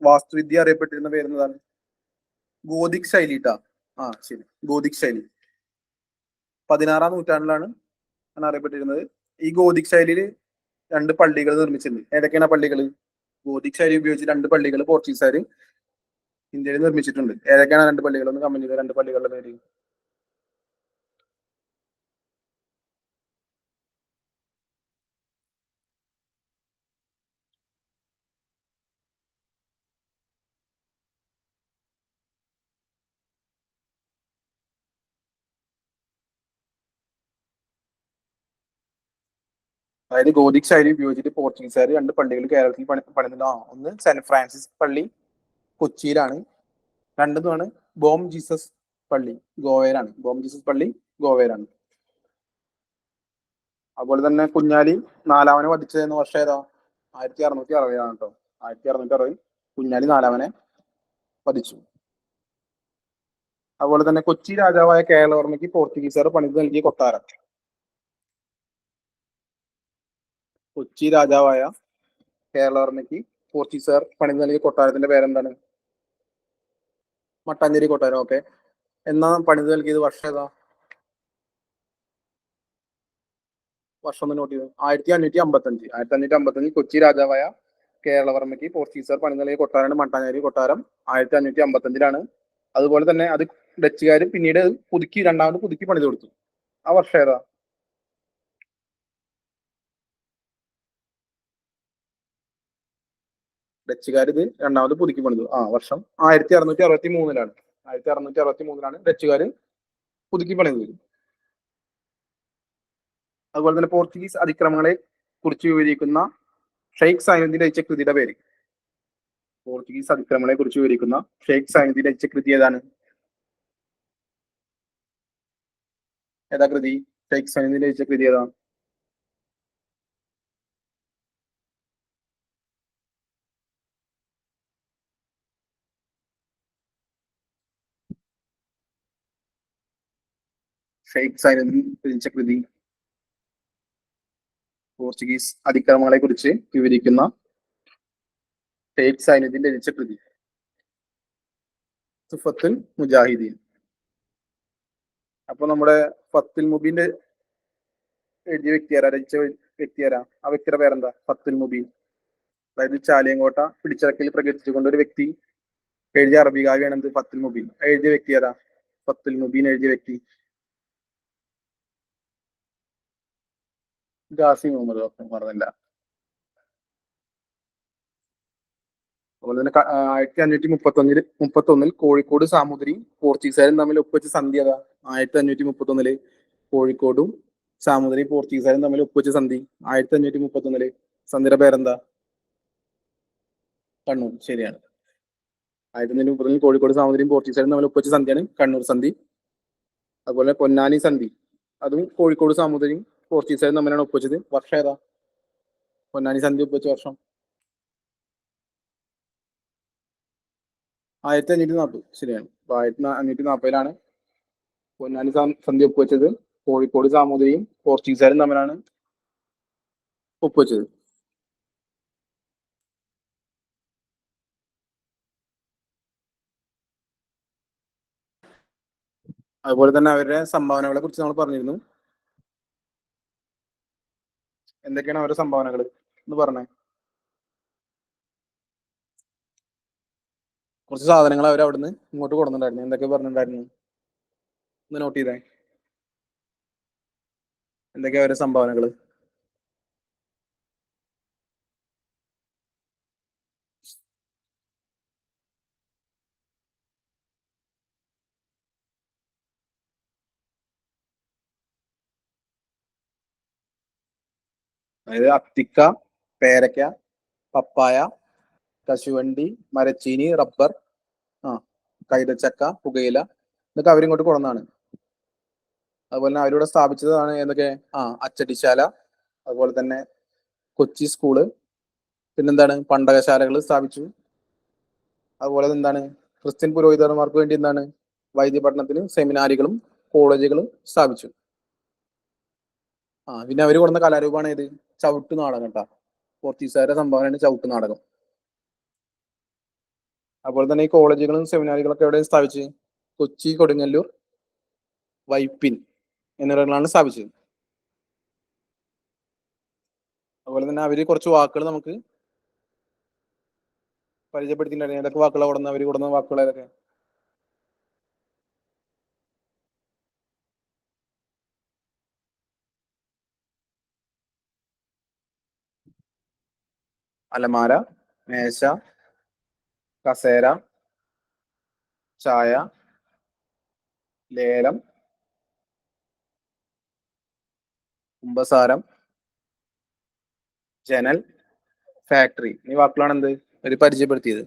വാസ്തുവിദ്യ അറിയപ്പെട്ടിരുന്ന പേരെന്നതാണ്? ഗോതിക് ശൈലി. ശരി, ഗോതിക് ശൈലി 16-ാം നൂറ്റാണ്ടിലാണ് അറിയപ്പെട്ടിരുന്നത്. ഈ ഗോതിക് ശൈലിയിൽ രണ്ട് പള്ളികൾ നിർമ്മിച്ചിട്ടുണ്ട്. ഏതൊക്കെയാണ് പള്ളികൾ? ഗോതിക് ശൈലി ഉപയോഗിച്ച് രണ്ട് പള്ളികൾ പോർച്ചുഗീസുകാർ ഇന്ത്യയിൽ നിർമ്മിച്ചിട്ടുണ്ട്. ഏതൊക്കെയാണ് രണ്ട് പള്ളികൾ? ഒന്ന് കമന്റ് ചെയ്ത രണ്ട് പള്ളികളുടെ പേര്. അതായത് ഗോതിക് ശൈലി ഉപയോഗിച്ചിട്ട് പോർച്ചുഗീസുകാർ രണ്ട് പള്ളികൾ കേരളത്തിൽ പണിതിട്ടുണ്ട്. ഒന്ന് സെന്റ് ഫ്രാൻസിസ് പള്ളി കൊച്ചിയിലാണ്. രണ്ടെന്നാണ് ബോം ജീസസ് പള്ളി ഗോവയിലാണ്. ബോം ജീസസ് പള്ളി ഗോവയിലാണ്. അതുപോലെ തന്നെ കുഞ്ഞാലി നാലാമനെ വധിച്ചതെന്ന വർഷം ഏതാ? 1660 കേട്ടോ. 1660 കുഞ്ഞാലി നാലാമനെ വധിച്ചു. അതുപോലെ തന്നെ കൊച്ചി രാജാവായ കേരളവർമ്മയ്ക്ക് പോർച്ചുഗീസുകാർ പണിത് നൽകിയ കൊട്ടാരം. കൊച്ചി രാജാവായ കേരളവർമ്മയ്ക്ക് പോർച്ചുഗീസുകാർ പണിത് നൽകിയ കൊട്ടാരത്തിന്റെ പേരെന്താണ്? മട്ടാഞ്ചേരി കൊട്ടാരം. ഓക്കെ. എന്നാ പണിത് നൽകിയത്? വർഷം ഏതാ? വർഷം ഒന്ന് നോട്ട് ചെയ്തു. 1555. 1555 കൊച്ചി രാജാവായ കേരളവർമ്മയ്ക്ക് പോർച്ചുഗീസുകാർ പണി നൽകിയ കൊട്ടാരമാണ് മട്ടാഞ്ചേരി കൊട്ടാരം. 1555 അതുപോലെ തന്നെ അത് ഡച്ചുകാർ പിന്നീട് രണ്ടാമത് പുതുക്കി പണിത് കൊടുത്തു. ആ വർഷം ഏതാ? ഡച്ചുകാർ ഇത് രണ്ടാമത് പുതുക്കി പണിതു. വർഷം 1663. 1663 ഡച്ചുകാർ പുതുക്കി പണിതത്. അതുപോലെ തന്നെ പോർച്ചുഗീസ് അതിക്രമങ്ങളെ കുറിച്ച് വിവരിക്കുന്ന ഷെയ്ഖ് സൈനുദ്ദീൻ രചിച്ച കൃതിയുടെ പേര്. പോർച്ചുഗീസ് അതിക്രമങ്ങളെ കുറിച്ച് വിവരിക്കുന്ന ഷെയ്ഖ് സൈനുദ്ദീൻ രചിച്ച കൃതി ഏതാണ്? ഏതാ കൃതി? ഷെയ്ഖ് സൈനുദ്ദീൻ രചിച്ച കൃതി ഏതാ? ഷെയ്ഖ് സൈനുദ്ദീൻ രചിച്ച കൃതി പോർച്ചുഗീസ് അതിക്രമങ്ങളെ കുറിച്ച് വിവരിക്കുന്ന ഷെയ്ഖ് സൈനുദ്ദീൻ രചിച്ച കൃതി തുഫത്തുൽ മുജാഹിദീൻ. അപ്പൊ നമ്മുടെ ഫത്തുൽ മുബീന്റെ എഴുതിയ വ്യക്തിയാരാ? രചിച്ച വ്യക്തിയാരാ? ആ വ്യക്തിയുടെ പേരെന്താ? ഫത്തുൽ മുബീൻ. അതായത് ചാലിയങ്കോട്ട പിടിച്ചടക്കിൽ പ്രകടിച്ചുകൊണ്ട് ഒരു വ്യക്തി എഴുതിയ അറബി കാവ്യാണ് എന്ത്? ഫത്തുൽ മുബീൻ. എഴുതിയ വ്യക്തിയാരാ? ഫത്തുൽ മുബീൻ എഴുതിയ വ്യക്തി ഗാസി മുഹമ്മദ്. പറഞ്ഞില്ല. അതുപോലെ തന്നെ 1531 കോഴിക്കോട് സാമൂതിരിയും പോർച്ചുഗീസുകാരും തമ്മിൽ ഒപ്പുവെച്ച സന്ധി ഏതാ? 1531 കോഴിക്കോടും സാമൂതിരി പോർച്ചുഗീസുകാരും തമ്മിൽ ഒപ്പുവെച്ച സന്ധി 1531 സന്ധിയുടെ പേരെന്താ? കണ്ണൂർ. ശരിയാണ്. 1530 കോഴിക്കോട് സാമൂതിരിയും പോർച്ചുഗീസുകാരും തമ്മിൽ ഒപ്പുവെച്ച സന്ധിയാണ് കണ്ണൂർ സന്ധി. അതുപോലെ പൊന്നാനി സന്ധി അതും കോഴിക്കോട് സാമൂതിരിയും പോർച്ചുഗീസുകാരും തമ്മിലാണ് ഒപ്പുവെച്ചത്. വർഷം ഏതാ? പൊന്നാനി സന്ധി ഒപ്പുവെച്ച വർഷം 1540. ശരിയാണ്. 1540 പൊന്നാനി സന്ധി ഒപ്പുവെച്ചത്. കോഴിക്കോട് സാമൂതിരിയും പോർച്ചുഗീസുകാരും തമ്മിലാണ് ഒപ്പുവെച്ചത്. അതുപോലെ തന്നെ അവരുടെ സംഭാവനകളെ കുറിച്ച് നമ്മൾ പറഞ്ഞിരുന്നു. എന്തൊക്കെയാണ് അവരുടെ സംഭാവനകൾ എന്ന് പറഞ്ഞേ? കുറച്ച് സാധനങ്ങൾ അവർ അവിടുന്ന് ഇങ്ങോട്ട് കൊടുത്തിട്ടുണ്ടായിരുന്നു. എന്തൊക്കെ പറഞ്ഞിട്ടുണ്ടായിരുന്നു? ഒന്ന് നോട്ട് ചെയ്തേ. എന്തൊക്കെയാ അവരുടെ സംഭാവനകൾ? അതായത് അത്തിക്ക, പേരക്ക, പപ്പായ, കശുവണ്ടി, മരച്ചീനി, റബ്ബർ, കൈതച്ചക്ക, പുകയില ഇതൊക്കെ അവരിങ്ങോട്ട് കൊണ്ടുവന്നാണ്. അതുപോലെ തന്നെ അവരിവിടെ സ്ഥാപിച്ചതാണ് ഏതൊക്കെ? അച്ചടിശാല, അതുപോലെ തന്നെ കൊച്ചി സ്കൂള്, പിന്നെന്താണ് പണ്ടകശാലകൾ സ്ഥാപിച്ചു. അതുപോലെ എന്താണ് ക്രിസ്ത്യൻ പുരോഹിതന്മാർക്ക് വേണ്ടി എന്താണ് വൈദ്യപഠനത്തിന് സെമിനാരികളും കോളേജുകളും സ്ഥാപിച്ചു. പിന്നെ അവർ കൊടുക്കുന്ന കലാരൂപമാണ് ഏത്? ചവിട്ട് നാടകം കേട്ടോ. പോർച്ചുഗീസുകാരുടെ സംഭാവനയാണ് ചവിട്ട് നാടകം. അതുപോലെ തന്നെ ഈ കോളേജുകളും സെമിനാരികളൊക്കെ എവിടെ സ്ഥാപിച്ച്? കൊച്ചി, കൊടുങ്ങല്ലൂർ, വൈപ്പിൻ എന്നിവിടങ്ങളാണ് സ്ഥാപിച്ചത്. അതുപോലെ അതുപോലെ തന്നെ അവര് കുറച്ച് വാക്കുകൾ നമുക്ക് പരിചയപ്പെടുത്തിയിട്ടുണ്ടായിരുന്നു. ഏതൊക്കെ വാക്കുകളാണ് കൊടുക്കുന്നത്, അവര് കൊടുക്കുന്ന വാക്കുകൾ ഏതൊക്കെ? അലമാര, മേശ, കസേര, ചായ, ലേലം, കുമ്പസാരം, ജനൽ, ഫാക്ടറി ഈ വാക്കുകളാണ് എന്ത് ഒരു പരിചയപ്പെടുത്തിയത്.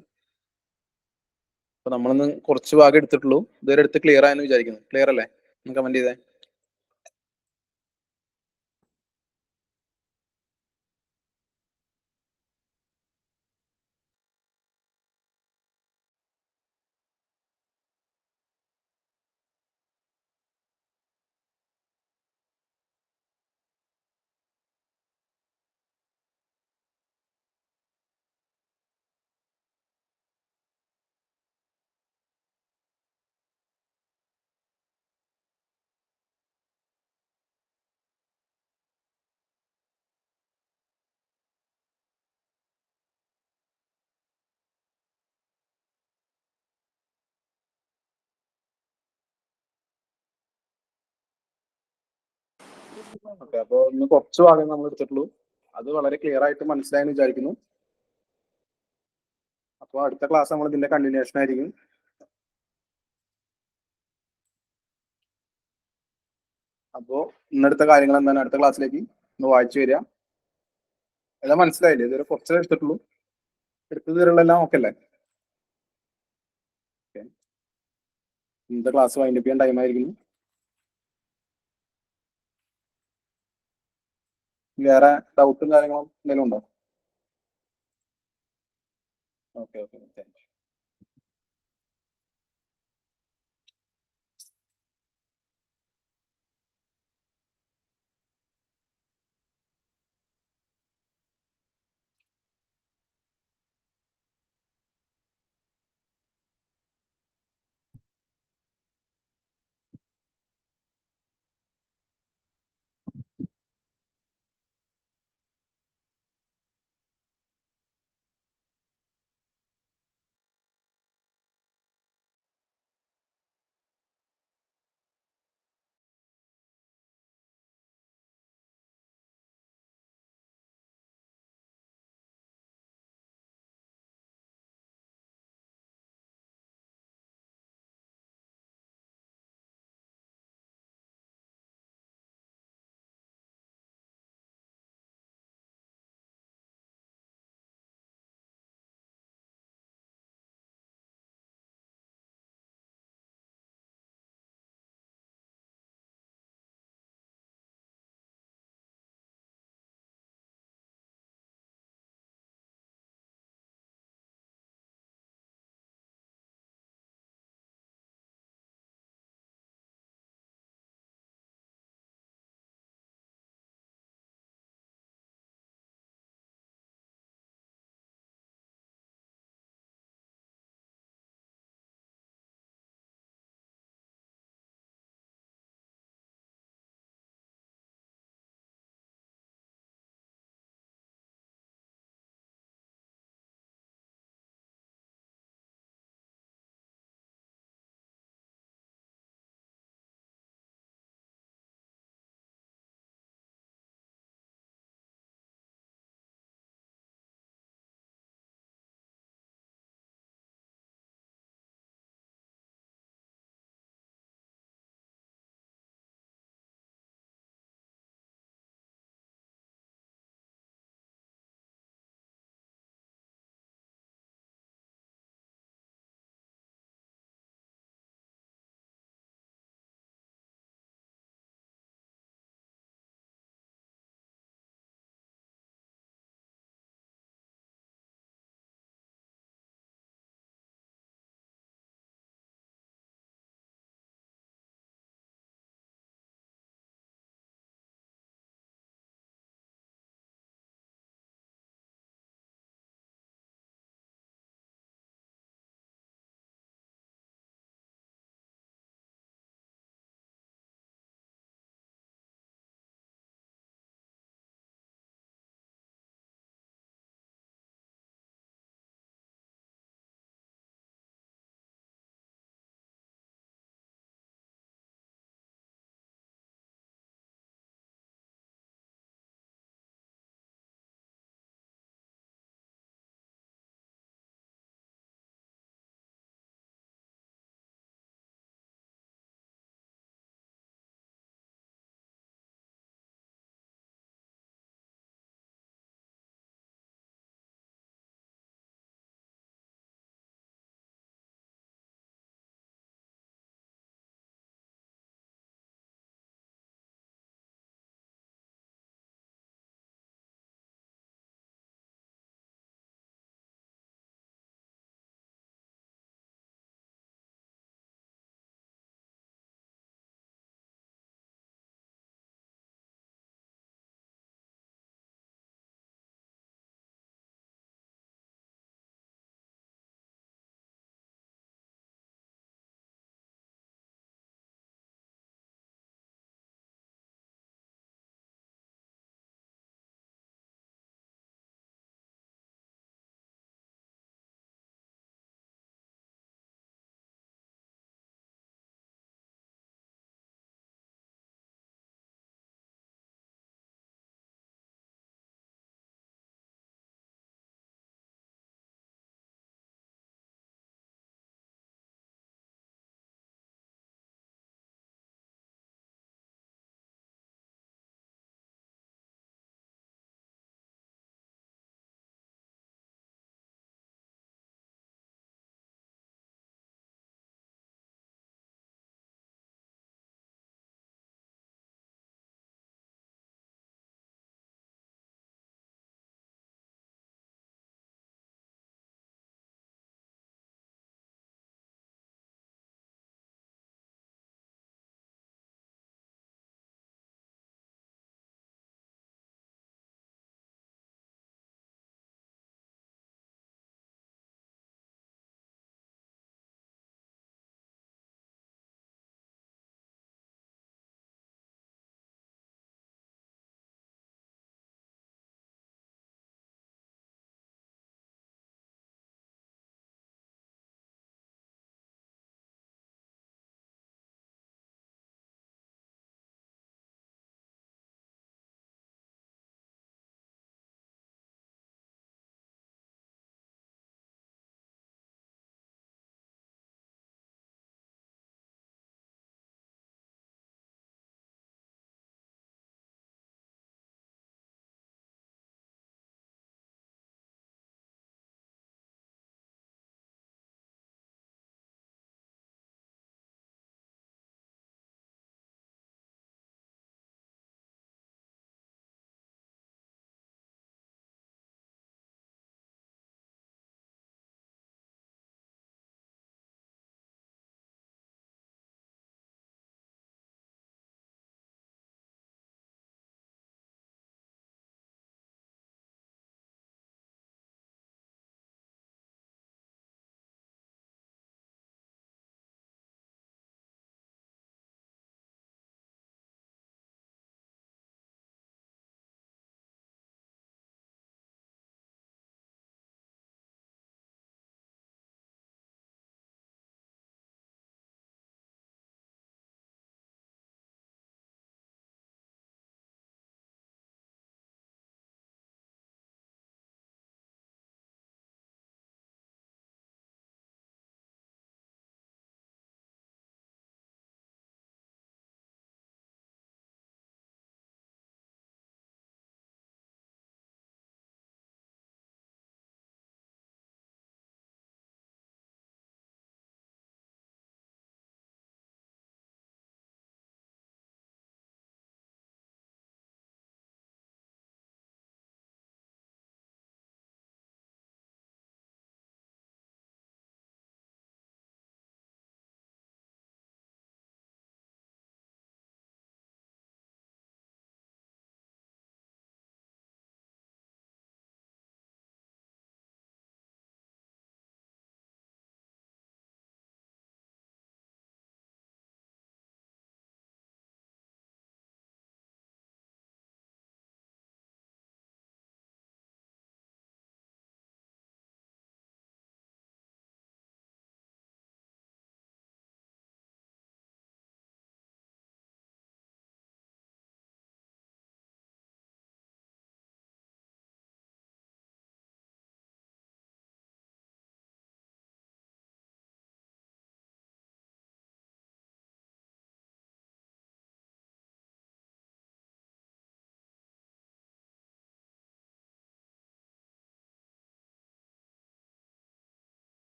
അപ്പൊ നമ്മളിന്ന് കുറച്ച് ഭാഗം എടുത്തിട്ടുള്ളൂ. ഇതുവരെ എടുത്ത് ക്ലിയർ ആയെന്ന് വിചാരിക്കുന്നു. ക്ലിയർ അല്ലേ? കമന്റ് ചെയ്തേ. ഓക്കെ, അപ്പൊ ഇന്ന് കുറച്ച് ഭാഗം നമ്മൾ എടുത്തിട്ടുള്ളൂ. അത് വളരെ ക്ലിയർ ആയിട്ട് മനസ്സിലായെന്ന് വിചാരിക്കുന്നു. അപ്പോൾ അടുത്ത ക്ലാസ് നമ്മൾ ഇതിന്റെ കണ്ടിന്യൂഷൻ ആയിരിക്കും. അപ്പോൾ ഇന്നടുത്ത കാര്യങ്ങൾ എന്താണ്, അടുത്ത ക്ലാസ്സിലേക്ക് ഒന്ന് വായിച്ചു വരിക. എല്ലാം മനസ്സിലായില്ലേ? ഇതുവരെ കുറച്ചേ എടുത്തിട്ടുള്ളൂ. എടുത്തത് വരെയുള്ളതെല്ലാം ഓക്കെ അല്ലേ? ഇന്നത്തെ ക്ലാസ് വൈൻഡപ്പ് ചെയ്യാൻ ടൈം ആയിരിക്കുന്നു. വേറെ ഡൗട്ടും കാര്യങ്ങളും എന്തെങ്കിലും ഉണ്ടോ? Okay okay.